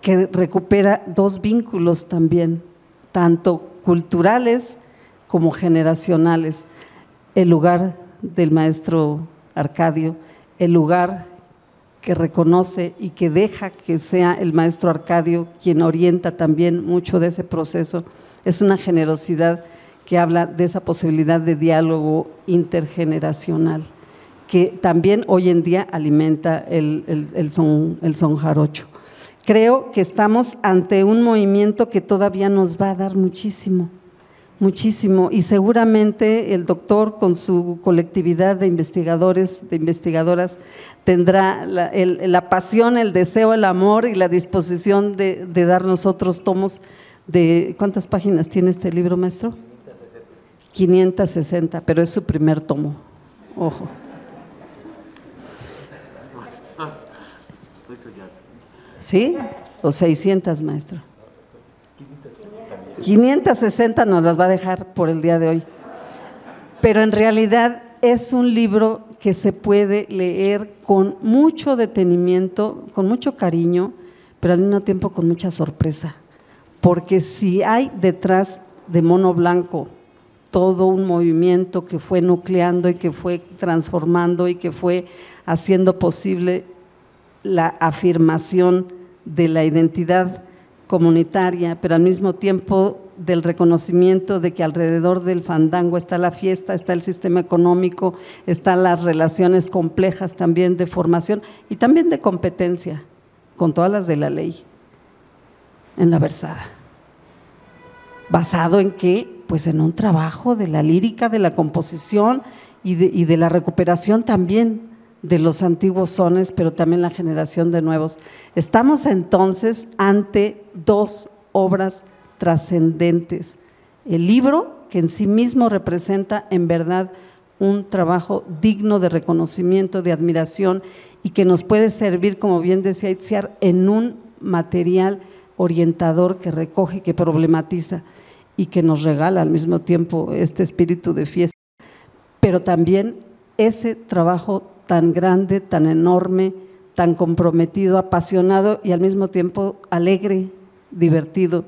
que recupera dos vínculos también, tanto culturales como generacionales, el lugar del maestro Arcadio, el lugar que reconoce y que deja que sea el maestro Arcadio quien orienta también mucho de ese proceso, es una generosidad que habla de esa posibilidad de diálogo intergeneracional, que también hoy en día alimenta el son jarocho. Creo que estamos ante un movimiento que todavía nos va a dar muchísimo, muchísimo, y seguramente el doctor con su colectividad de investigadores, de investigadoras, tendrá la pasión, el deseo, el amor y la disposición de darnos otros tomos de… ¿Cuántas páginas tiene este libro, maestro? 560, pero es su primer tomo, ojo. ¿Sí? O 600, maestro. 560 nos las va a dejar por el día de hoy. Pero en realidad es un libro que se puede leer con mucho detenimiento, con mucho cariño, pero al mismo tiempo con mucha sorpresa. Porque si hay detrás de Mono Blanco todo un movimiento que fue nucleando y que fue transformando y que fue haciendo posible la afirmación de la identidad comunitaria, pero al mismo tiempo del reconocimiento de que alrededor del fandango está la fiesta, está el sistema económico, están las relaciones complejas también de formación y también de competencia, con todas las de la ley, en la versada. ¿Basado en qué? Pues en un trabajo de la lírica, de la composición y de la recuperación también de los antiguos sones, pero también la generación de nuevos. Estamos entonces ante dos obras trascendentes. El libro, que en sí mismo representa en verdad un trabajo digno de reconocimiento, de admiración y que nos puede servir, como bien decía Itziar, en un material orientador que recoge, que problematiza y que nos regala al mismo tiempo este espíritu de fiesta, pero también ese trabajo tan grande, tan enorme, tan comprometido, apasionado y al mismo tiempo alegre, divertido,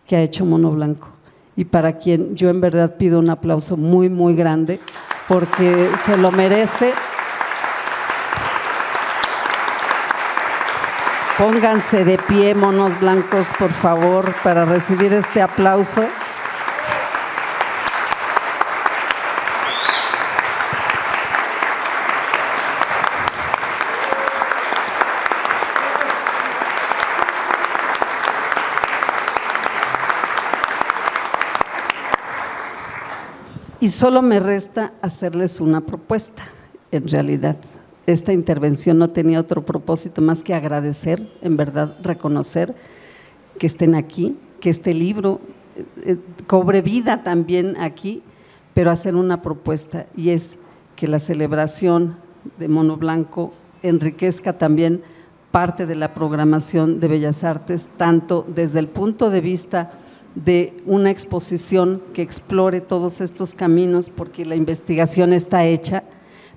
que ha hecho Mono Blanco. Y para quien yo en verdad pido un aplauso muy, muy grande, porque se lo merece. Pónganse de pie, monos blancos, por favor, para recibir este aplauso. Y solo me resta hacerles una propuesta, en realidad. Esta intervención no tenía otro propósito más que agradecer, en verdad, reconocer que estén aquí, que este libro cobre vida también aquí, pero hacer una propuesta, y es que la celebración de Mono Blanco enriquezca también parte de la programación de Bellas Artes, tanto desde el punto de vista de una exposición que explore todos estos caminos, porque la investigación está hecha,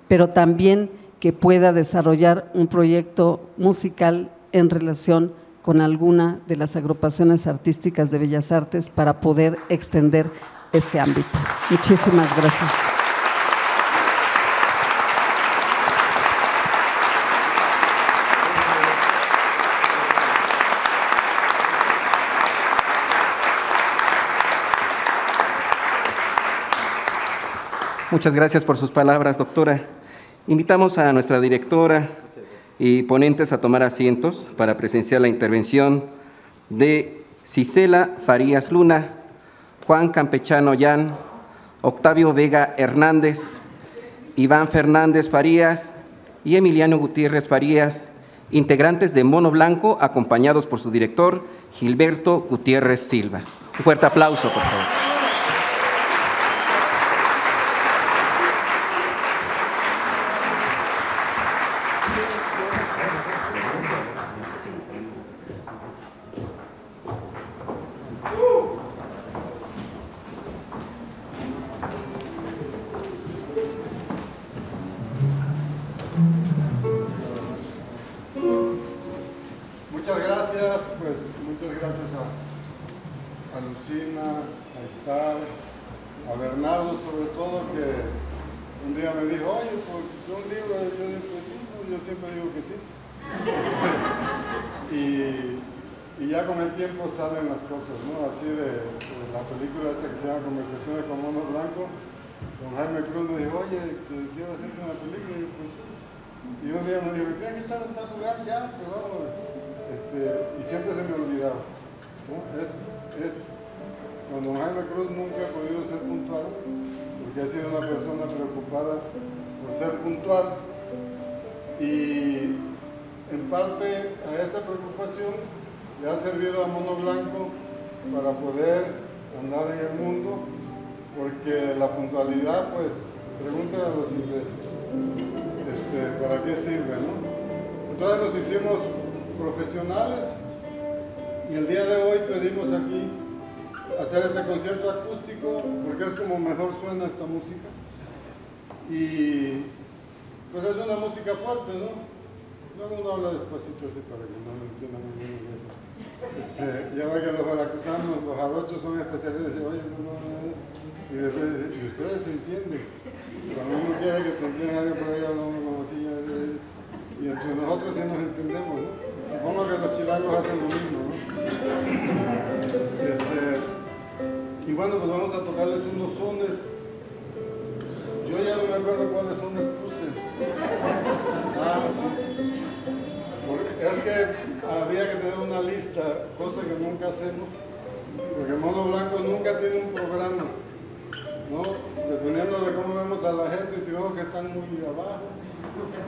pero también que pueda desarrollar un proyecto musical en relación con alguna de las agrupaciones artísticas de Bellas Artes para poder extender este ámbito. Muchísimas gracias. Muchas gracias por sus palabras, doctora. Invitamos a nuestra directora y ponentes a tomar asientos para presenciar la intervención de Cisela Farías Luna, Juan Campechano Yan, Octavio Vega Hernández, Iván Fernández Farías y Emiliano Gutiérrez Farías, integrantes de Mono Blanco, acompañados por su director, Gilberto Gutiérrez Silva. Un fuerte aplauso, por favor. Muchas gracias a Lucina, a Estar, a Bernardo sobre todo, que un día me dijo, oye, pues un libro, yo digo, pues sí, yo siempre digo que sí. y ya con el tiempo salen las cosas, ¿no? Así de la película esta que se llama Conversaciones con Mono Blanco, don Jaime Cruz me dijo, oye, quiero hacerte una película, y pues sí. Y un día me dijo, tienes que estar en tal lugar ya, pues vamos. Y siempre se me olvidaba, ¿no? Cuando Jaime Cruz nunca ha podido ser puntual, porque ha sido una persona preocupada por ser puntual, y en parte a esa preocupación le ha servido a Mono Blanco para poder andar en el mundo, porque la puntualidad, pues, pregúntenle a los ingleses, ¿para qué sirve, no? Entonces nos hicimos profesionales y el día de hoy pedimos aquí hacer este concierto acústico porque es como mejor suena esta música y pues es una música fuerte, ¿no? Luego uno habla despacito así para que no lo entiendan muy bien eso. Ya ve que los veracruzanos, los jarochos son especialistas y oye, y después si ustedes se entienden, cuando uno quiere que te entiendan alguien por ahí hablando como así y entre nosotros sí nos entendemos, ¿no? Supongo que los chilangos hacen lo mismo, ¿no? Y bueno, pues vamos a tocarles unos sones. Yo ya no me acuerdo cuáles sones puse. Sí. Es que había que tener una lista, cosa que nunca hacemos, porque Mono Blanco nunca tiene un programa, ¿no? Dependiendo de cómo vemos a la gente, si vemos que están muy abajo,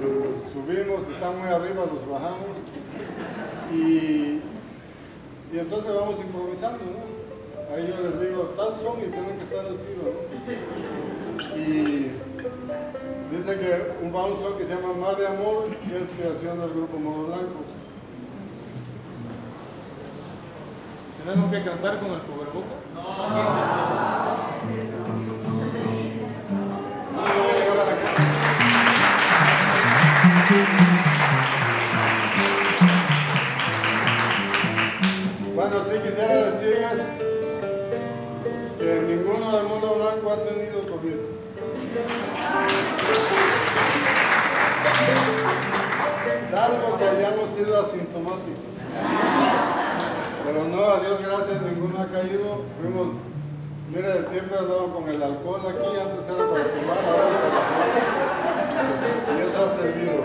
los subimos, si están muy arriba, los bajamos. Y entonces vamos improvisando, ¿no? Ahí yo les digo, tal son y tienen que estar al tiro, ¿no? Y dice que va un son que se llama Mar de Amor, que es creación del grupo Mono Blanco. ¿Tenemos que cantar con el cubrebocas? Bueno, sí quisiera decirles que ninguno del Mono Blanco ha tenido COVID. Salvo que hayamos sido asintomáticos. Pero no, a Dios gracias, ninguno ha caído. Mire, siempre andaban con el alcohol aquí, antes era para tomar, ahora para tomar. Y eso ha servido.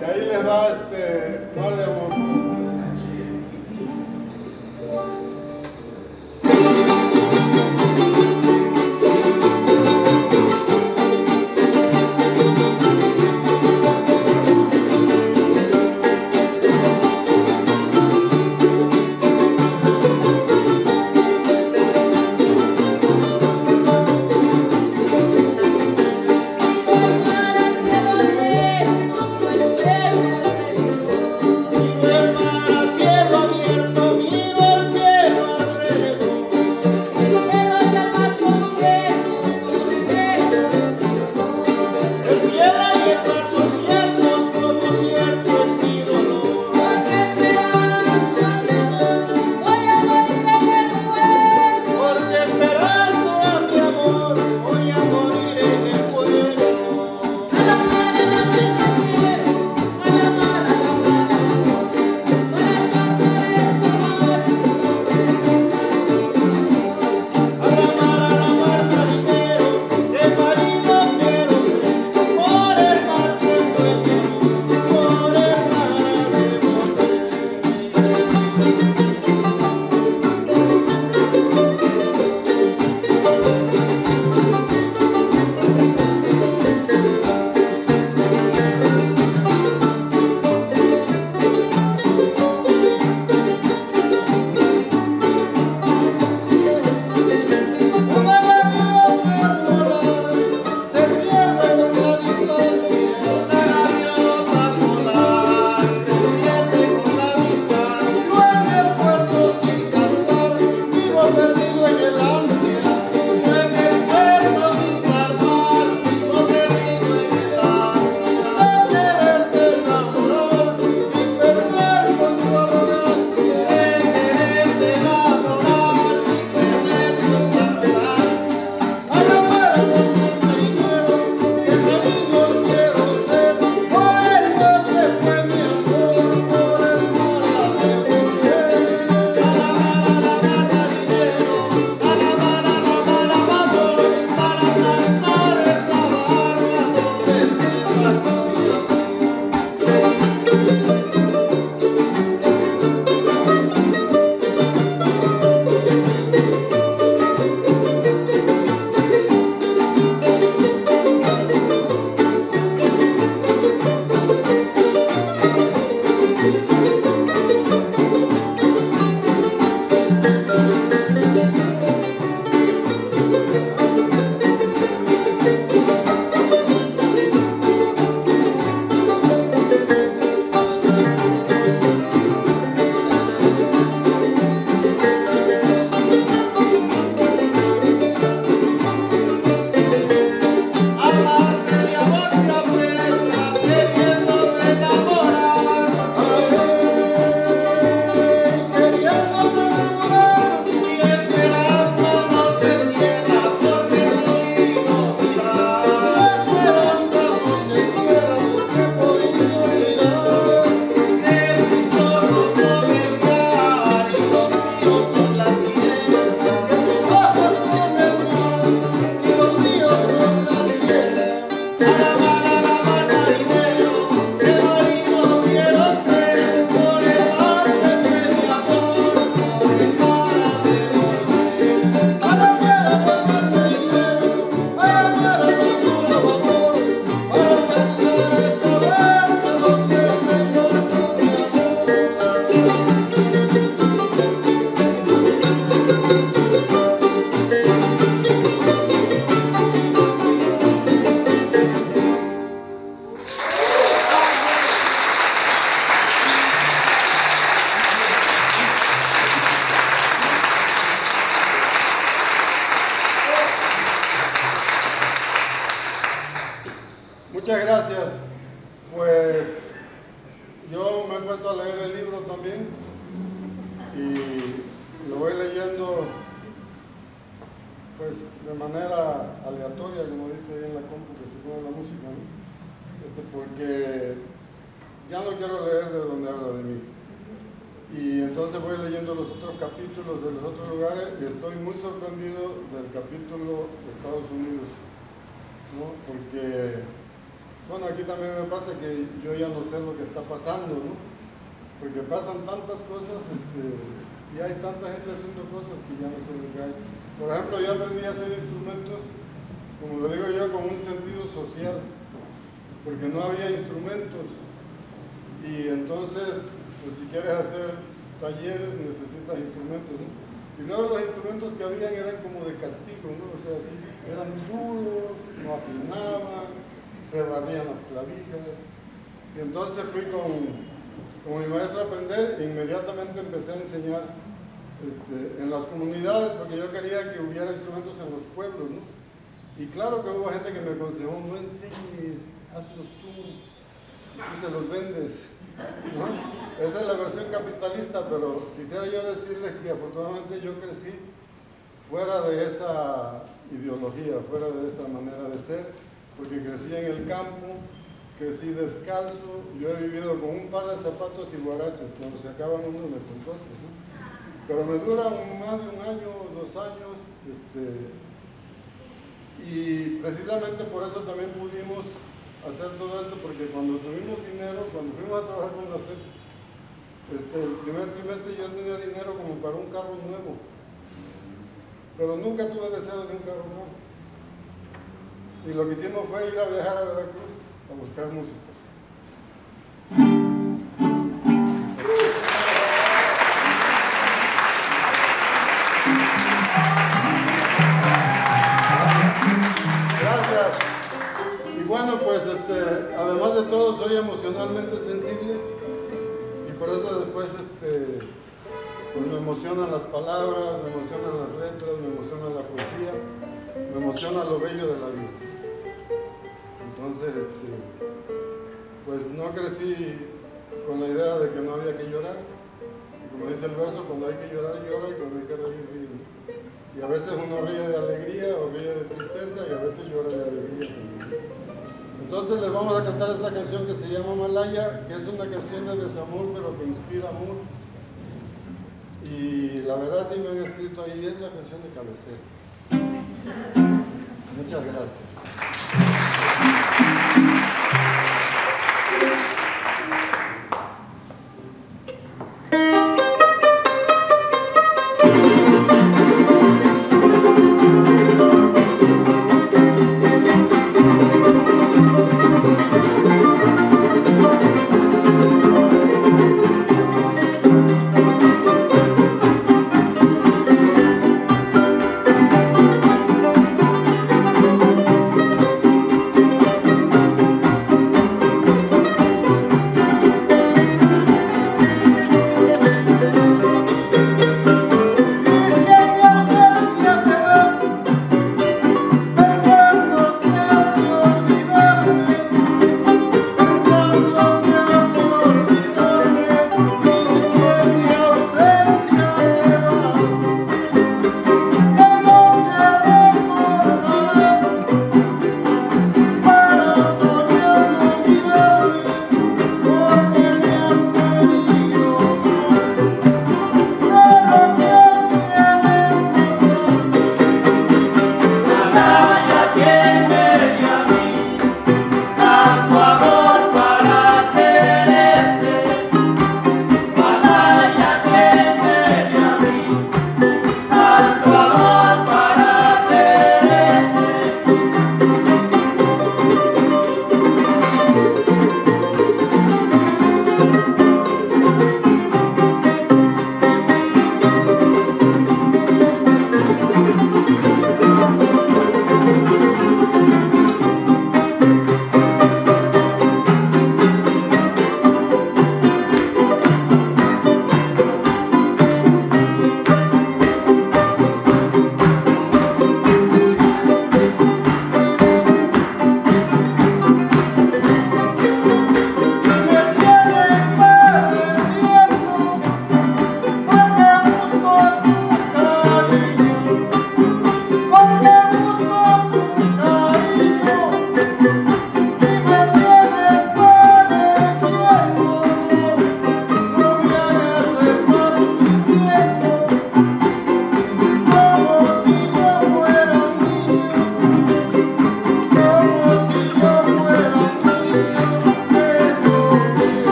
Y ahí les va Mar de Amor. Para que volver, no puede ser. me he puesto a leer el libro también y lo voy leyendo pues de manera aleatoria, como dice ahí en la compu que se pone la música, ¿no? Porque ya no quiero leer de donde habla de mí. Y entonces voy leyendo los otros capítulos de los otros lugares y estoy muy sorprendido del capítulo de Estados Unidos, ¿no? Porque, bueno, aquí también me pasa que yo ya no sé lo que está pasando, ¿no? Porque pasan tantas cosas y hay tanta gente haciendo cosas que ya no sé lo que hay. Por ejemplo, yo aprendí a hacer instrumentos, como lo digo yo, con un sentido social, porque no había instrumentos. Y entonces, pues si quieres hacer talleres necesitas instrumentos, ¿no? Y luego los instrumentos que habían eran como de castigo, ¿no? O sea, así, eran duros, no afinaban, se barrían las clavijas. Y entonces fui con mi maestro a aprender e inmediatamente empecé a enseñar en las comunidades, porque yo quería que hubiera instrumentos en los pueblos, ¿no? Y claro que hubo gente que me aconsejó, no enseñes, hazlos tú se los vendes, ¿no? Esa es la versión capitalista, pero quisiera yo decirles que afortunadamente yo crecí fuera de esa ideología, fuera de esa manera de ser, porque crecí en el campo, crecí descalzo, yo he vivido con un par de zapatos y guaraches, cuando se acaban uno me compro otro, ¿no? Pero me duran más de un año, 2 años, y precisamente por eso también pudimos hacer todo esto, porque cuando tuvimos dinero, cuando fuimos a trabajar con la SEP, el primer trimestre yo tenía dinero como para un carro nuevo, pero nunca tuve deseo de un carro nuevo. Y lo que hicimos fue ir a viajar a Veracruz a buscar músicos. Bueno, pues además de todo soy emocionalmente sensible y por eso después pues me emocionan las palabras, me emocionan las letras, me emociona la poesía, me emociona lo bello de la vida. Entonces, pues no crecí con la idea de que no había que llorar. Y como dice el verso, cuando hay que llorar, llora, y cuando hay que reír, ríe. Y a veces uno ríe de alegría o ríe de tristeza y a veces llora de alegría también. Entonces les vamos a cantar esta canción que se llama Malaya, que es una canción de desamor, pero que inspira amor. Y la verdad sí me han escrito ahí, es la canción de cabecera. Muchas gracias.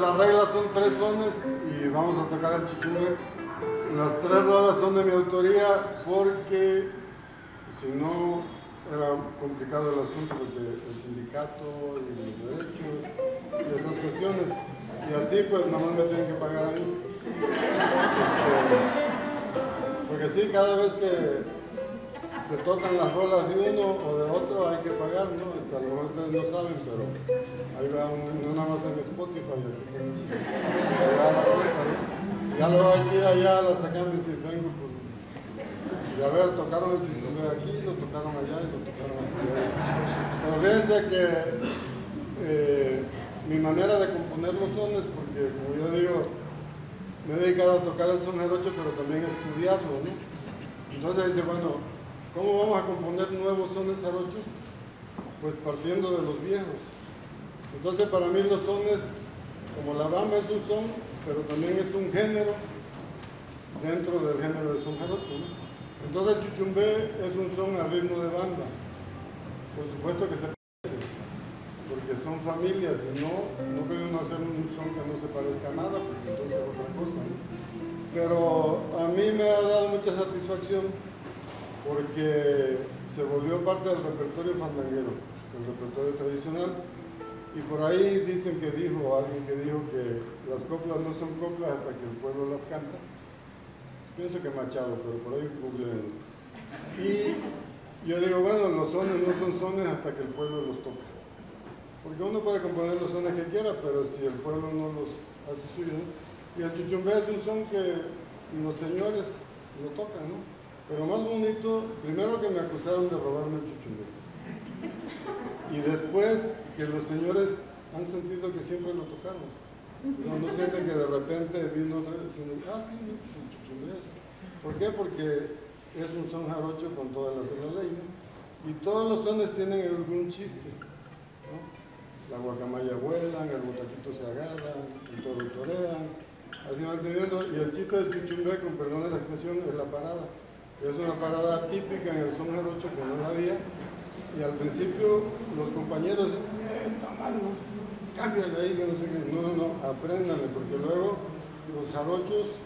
las reglas son 3 sones y vamos a tocar el chuchumbe. Las 3 rolas son de mi autoría porque si no era complicado el asunto, porque el sindicato y los derechos y esas cuestiones. Y así pues nada más me tienen que pagar a mí. Porque sí, cada vez que se tocan las rolas de uno o de otro hay que pagar, ¿no? A lo mejor ustedes no saben, pero ahí va no nada más en Spotify, ahí va la cuenta, ¿no? Ya luego hay que ir allá a la sacando y decir, vengo, pues, y a ver, tocaron el chuchumbe aquí, lo tocaron allá y lo tocaron allá. Pero fíjense que mi manera de componer los sones, porque como yo digo, me he dedicado a tocar el son jarocho, pero también a estudiarlo, ¿no? Entonces dice, bueno, ¿cómo vamos a componer nuevos sones jarochos? Pues partiendo de los viejos. Entonces para mí los sones, como la bamba es un son, pero también es un género dentro del género de son jarocho, ¿no? Entonces el chuchumbe es un son a ritmo de banda. Por supuesto que se parece, porque son familias y no pueden hacer un son que no se parezca a nada, porque entonces es otra cosa, ¿no? Pero a mí me ha dado mucha satisfacción porque se volvió parte del repertorio fandanguero, el repertorio tradicional. Y por ahí dicen que alguien que dijo que las coplas no son coplas hasta que el pueblo las canta. Pienso que Machado, pero por ahí googleenlo. Y yo digo, bueno, los sones no son sones hasta que el pueblo los toca. Porque uno puede componer los sones que quiera, pero si el pueblo no los hace suyo, ¿no? Y el chuchumbe es un son que los señores lo tocan, ¿no? Pero más bonito, primero que me acusaron de robarme el chuchumbe. Y después que los señores han sentido que siempre lo tocaron. No sienten que de repente vino otra vez diciendo, sí, el chuchumbe es. ¿Por qué? Porque es un son jarocho con todas las de la ley, ¿no? Y todos los sones tienen algún chiste, ¿no? La guacamaya vuelan, el botaquito se agarra, el toro torean, así van teniendo. Y el chiste del chuchumbe, con perdón de la expresión, es la parada. Es una parada típica en el son jarocho que no la había. Y al principio los compañeros, está mal, ¿no? Cámbiale ahí, que no sé qué. No, apréndanle, porque luego los jarochos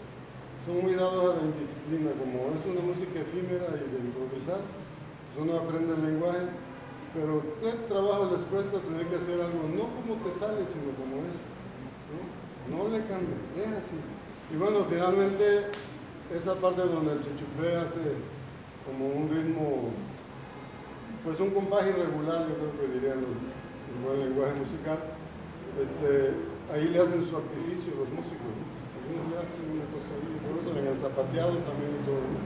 son muy dados a la indisciplina. Como es una música efímera y de improvisar, pues uno aprende el lenguaje. Pero ¿qué trabajo les cuesta tener que hacer algo? No como te sale, sino como es, ¿no? No le cambien, es así. Y bueno, finalmente, esa parte donde el chuchumbe hace como un ritmo, pues un compás irregular, yo creo que dirían en buen lenguaje musical, ahí le hacen su artificio los músicos, ¿no? Algunos le hacen una cosa ahí, en el zapateado también y todo, ¿no?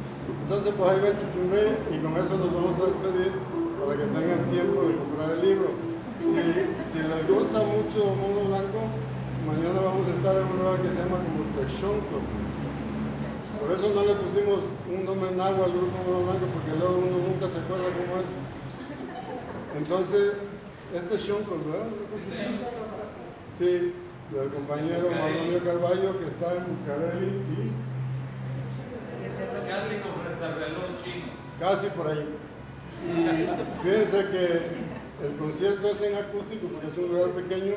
Entonces pues ahí va el chuchumbe y con eso nos vamos a despedir para que tengan tiempo de comprar el libro. Si les gusta mucho Mono Blanco, mañana vamos a estar en un lugar que se llama como Texonco. Por eso no le pusimos un nombre náhuatl al grupo Mono Blanco, porque luego uno nunca se acuerda cómo es. Entonces, este es Shonco, ¿verdad? Sí, del compañero Mardonio Carballo, que está en Bucareli y... Casi con frente al reloj chino. Casi por ahí. Y fíjense que el concierto es en acústico porque es un lugar pequeño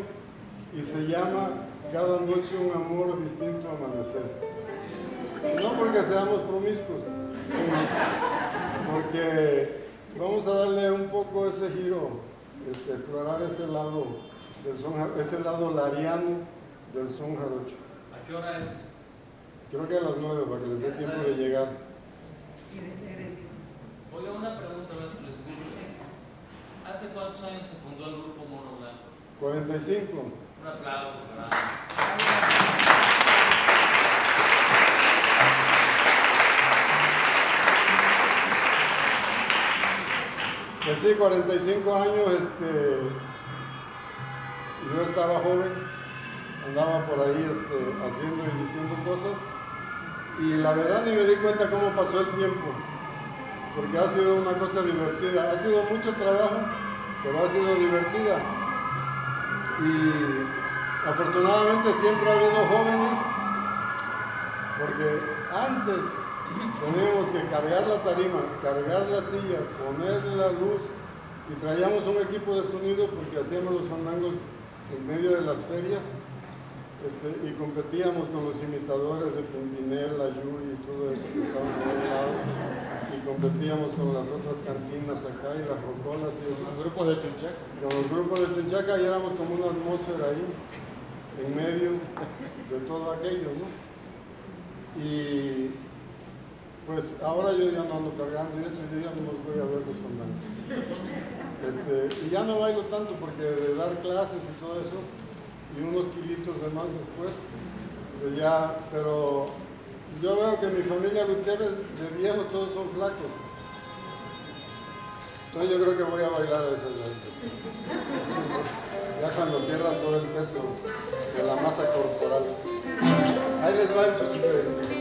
y se llama Cada noche un amor distinto a amanecer. No porque seamos promiscuos, sino porque vamos a darle un poco ese giro, explorar ese lado del son, ese lado lariano del son jarocho. ¿A qué hora es? Creo que a las 9 para que les dé tiempo de llegar. Oiga, una pregunta, maestro, disculpe. ¿Hace cuántos años se fundó el grupo Mono Blanco? 45. Un aplauso para... Pues sí, 45 años, yo estaba joven, andaba por ahí haciendo y diciendo cosas, y la verdad ni me di cuenta cómo pasó el tiempo, porque ha sido una cosa divertida, ha sido mucho trabajo, pero ha sido divertida. Y afortunadamente siempre ha habido jóvenes, porque antes teníamos que cargar la tarima, cargar la silla, poner la luz, y traíamos un equipo de sonido porque hacíamos los fandangos en medio de las ferias, y competíamos con los imitadores de Pimpinela, Yuri y todo eso que estaban a los lados, y competíamos con las otras cantinas acá y las rocolas y eso. Con los grupos de Chunchaca. Con los grupos de Chunchaca, y éramos como una atmósfera ahí, en medio de todo aquello, ¿no? Y pues ahora yo ya no ando cargando y eso, yo ya no los voy a ver desfondando. Y ya no bailo tanto porque de dar clases y todo eso, y unos kilitos de más después, pues ya, pero yo veo que mi familia Gutiérrez de viejo todos son flacos. Entonces yo creo que voy a bailar a esas bailes. Ya cuando pierda todo el peso de la masa corporal. Ahí les va el chuchupe.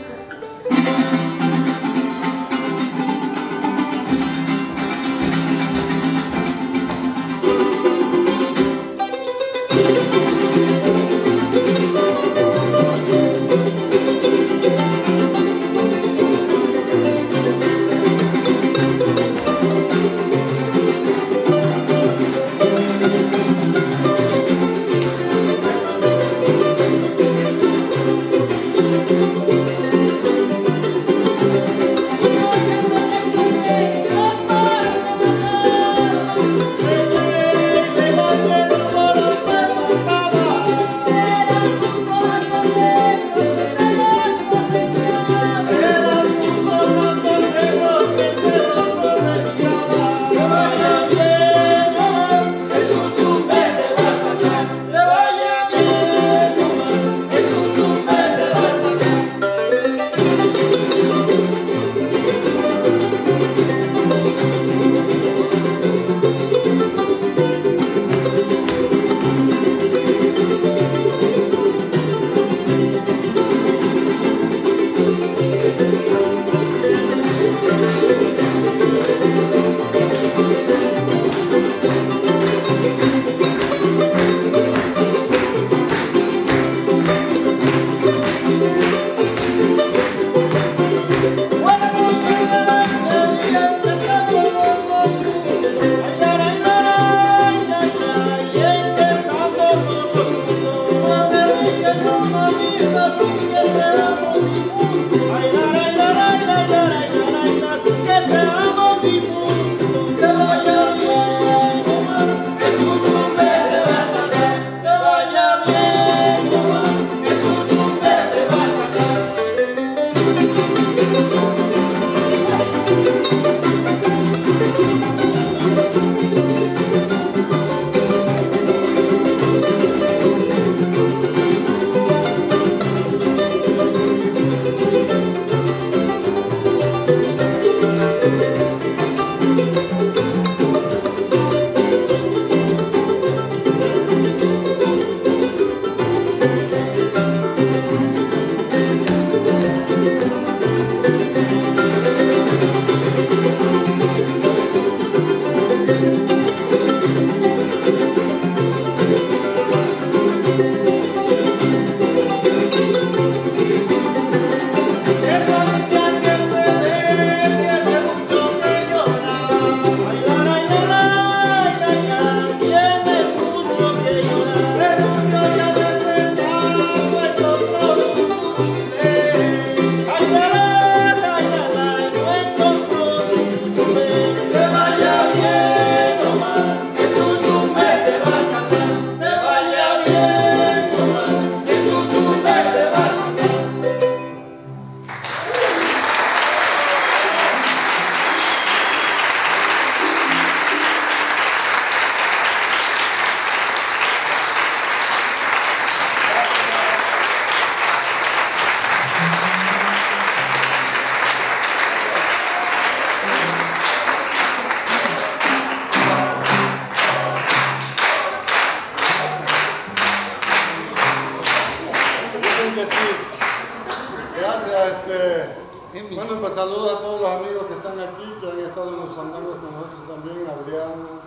Bueno, pues saludo a todos los amigos que están aquí, que han estado en los fandangos con nosotros también, Adriana,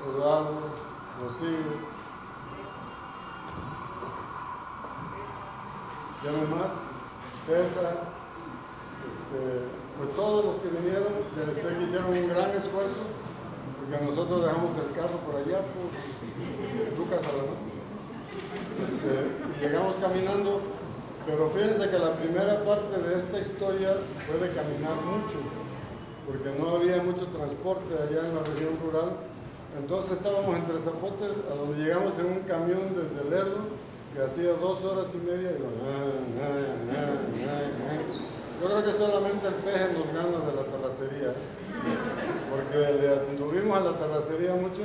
Eduardo, Rocío. ¿Quién más? César, pues todos los que vinieron, que sé que hicieron un gran esfuerzo, porque nosotros dejamos el carro por allá, por Lucas Alamán. y llegamos caminando, pero fíjense que la primera parte de esta historia fue de caminar mucho, porque no había mucho transporte allá en la región rural. Entonces estábamos entre Zapotes, a donde llegamos en un camión desde Lerdo, que hacía 2 horas y media, y yo creo que solamente el peje nos gana de la terracería, porque le anduvimos a la terracería mucho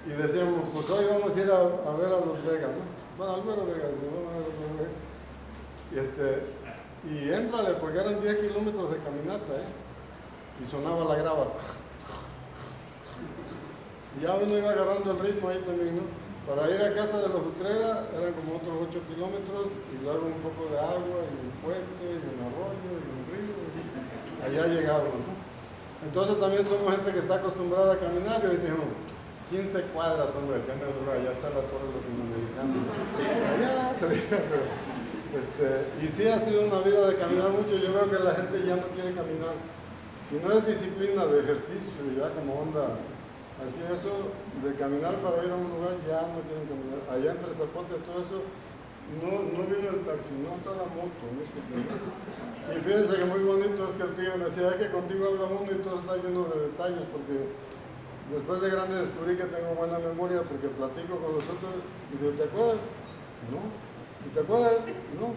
y decíamos, pues hoy vamos a ir a ver a los Vegas, ¿no? Bueno, Álvaro Vegas, ¿no? Y éntrale, porque eran 10 kilómetros de caminata, y sonaba la grava. Y ya uno iba agarrando el ritmo ahí también, ¿no? Para ir a casa de los Utrera eran como otros 8 kilómetros, y luego un poco de agua, y un puente, y un arroyo, y un río, y allá llegábamos, ¿no? Entonces también somos gente que está acostumbrada a caminar, y hoy dijimos, 15 cuadras, hombre, ¿qué me dura? Allá está la torre latinoamericana. Allá se veía, y sí ha sido una vida de caminar mucho. Yo veo que la gente ya no quiere caminar. Si no es disciplina de ejercicio, ya como onda, así eso, de caminar para ir a un lugar, ya no quieren caminar. Allá entre Zapotes, todo eso, no vino el taxi, no está la moto, no sé qué. Y fíjense que muy bonito es que el tío me decía, es que contigo habla uno y todo está lleno de detalles, porque después de grande descubrí que tengo buena memoria, porque platico con los otros y digo, ¿te acuerdas? No. ¿Y te acuerdas? No.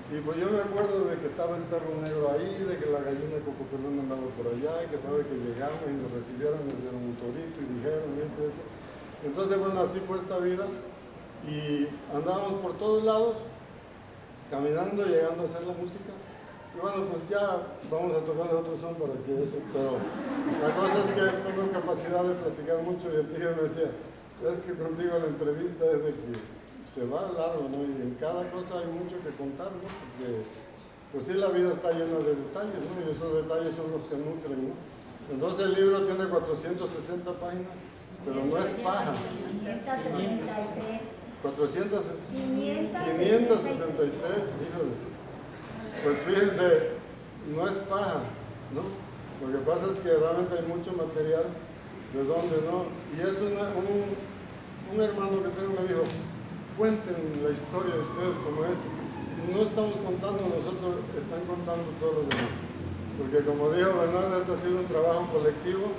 Y pues yo me acuerdo de que estaba el perro negro ahí, de que la gallina de Cocopelón andaba por allá, y que estaba que llegamos y nos recibieron, nos dieron un torito y dijeron esto y eso. Entonces, bueno, así fue esta vida. Y andábamos por todos lados, caminando, llegando a hacer la música. Y bueno, pues ya vamos a tocarle otro son para que eso. Pero la cosa es que tengo capacidad de platicar mucho, y el tigre me decía, es que contigo la entrevista es de que se va largo, ¿no? Y en cada cosa hay mucho que contar, ¿no? Porque, pues sí, la vida está llena de detalles, ¿no? Y esos detalles son los que nutren, ¿no? Entonces el libro tiene 460 páginas, pero no es paja. 563, híjole. Pues fíjense, no es paja, ¿no? Lo que pasa es que realmente hay mucho material de dónde, ¿no? Y es un hermano que tengo me dijo, cuenten la historia de ustedes como es. No estamos contando nosotros, están contando todos los demás. Porque como dijo Bernardo, este ha sido un trabajo colectivo,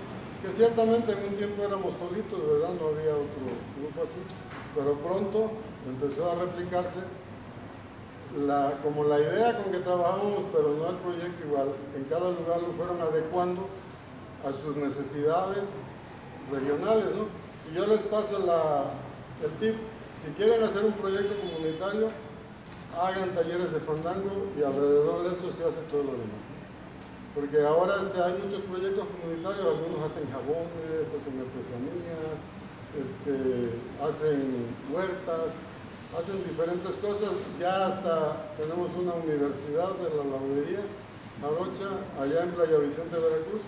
que ciertamente en un tiempo éramos solitos, ¿verdad? No había otro grupo así. Pero pronto empezó a replicarse como la idea con que trabajábamos, pero no el proyecto igual. En cada lugar lo fueron adecuando a sus necesidades regionales, ¿no? Y yo les paso el tip. Si quieren hacer un proyecto comunitario, hagan talleres de fandango y alrededor de eso se hace todo lo demás. Porque ahora hay muchos proyectos comunitarios, algunos hacen jabones, hacen artesanía, hacen huertas, hacen diferentes cosas. Ya hasta tenemos una universidad de la laudería, Arocha, allá en Playa Vicente, Veracruz,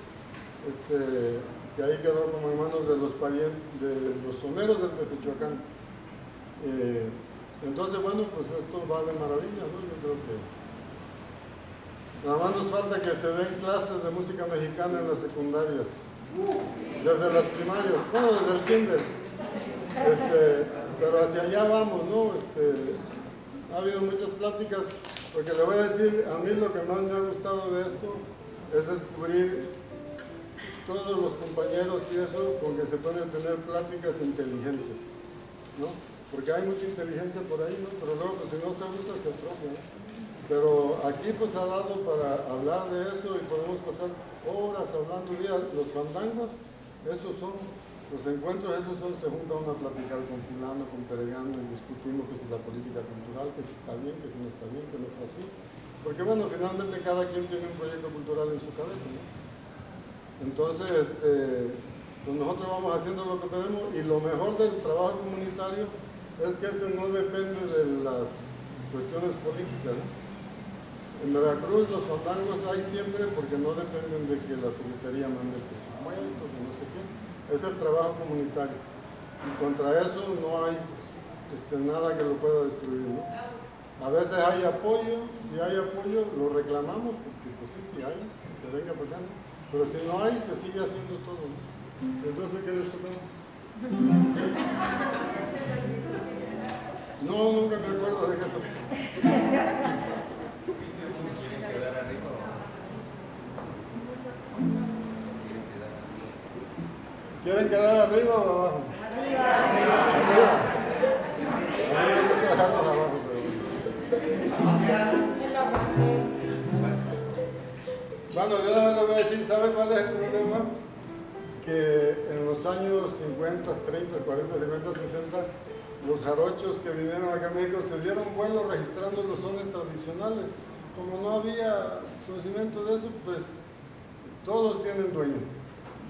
que ahí quedó como en manos de los someros del Tezechuacán. Entonces, bueno, pues esto va de maravilla, ¿no? Yo creo que nada más nos falta que se den clases de música mexicana en las secundarias, desde las primarias, bueno, desde el kinder, pero hacia allá vamos, ¿no? Ha habido muchas pláticas, porque le voy a decir, a mí lo que más me ha gustado de esto es descubrir todos los compañeros y eso con que se pueden tener pláticas inteligentes, ¿no? Porque hay mucha inteligencia por ahí, ¿no? Pero luego, pues si no se usa, se atrofia, ¿no? Pero aquí pues ha dado para hablar de eso y podemos pasar horas hablando días. Los fandangos, esos son, los encuentros, se junta uno a platicar con fulano, con peregano y discutimos que si la política cultural, que si está bien, que si no está bien, que no fue así. Porque bueno, finalmente cada quien tiene un proyecto cultural en su cabeza, ¿no? Entonces, pues nosotros vamos haciendo lo que podemos, y lo mejor del trabajo comunitario es que ese no depende de las cuestiones políticas, ¿no? En Veracruz los fandangos hay siempre porque no dependen de que la Secretaría mande el presupuesto, que no sé qué. Es el trabajo comunitario. Y contra eso no hay nada que lo pueda destruir, ¿no? A veces hay apoyo, si hay apoyo lo reclamamos, porque pues sí hay, que venga por acá, ¿no? Pero si no hay, se sigue haciendo todo, ¿no? Entonces, ¿qué les tocamos? No, nunca me acuerdo de qué ¿Quieren quedar arriba o abajo? Arriba. A mí me gusta dejarlos abajo, Bueno, yo la verdad voy a decir, ¿sabe cuál es el problema? Que en los años 50, 30, 40, 50, 60, los jarochos que vinieron acá a México se dieron vuelo registrando los sones tradicionales. Como no había conocimiento de eso, pues todos tienen dueño.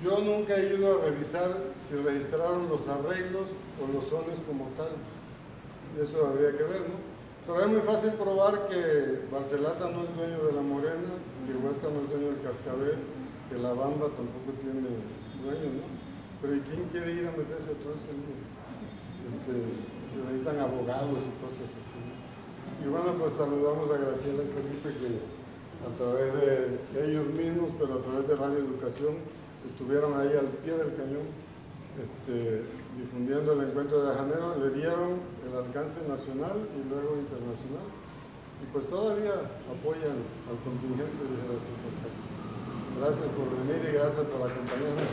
Yo nunca he ido a revisar si registraron los arreglos o los sones como tal. Eso habría que ver, ¿no? Pero es muy fácil probar que Barcelata no es dueño de La Morena, que Huesca no es dueño del Cascabel, que La Bamba tampoco tiene dueño, ¿no? Pero ¿y quién quiere ir a meterse a todo ese lío? Se necesitan abogados y cosas así. Y bueno, pues saludamos a Graciela y Felipe, que a través de ellos mismos, pero a través de Radio Educación, estuvieron ahí al pie del cañón, difundiendo el encuentro de Janeiro, le dieron el alcance nacional y luego internacional, y pues todavía apoyan al contingente, dijera César Castro. Gracias por venir y gracias por acompañarnos.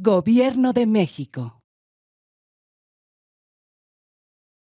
Gobierno de México.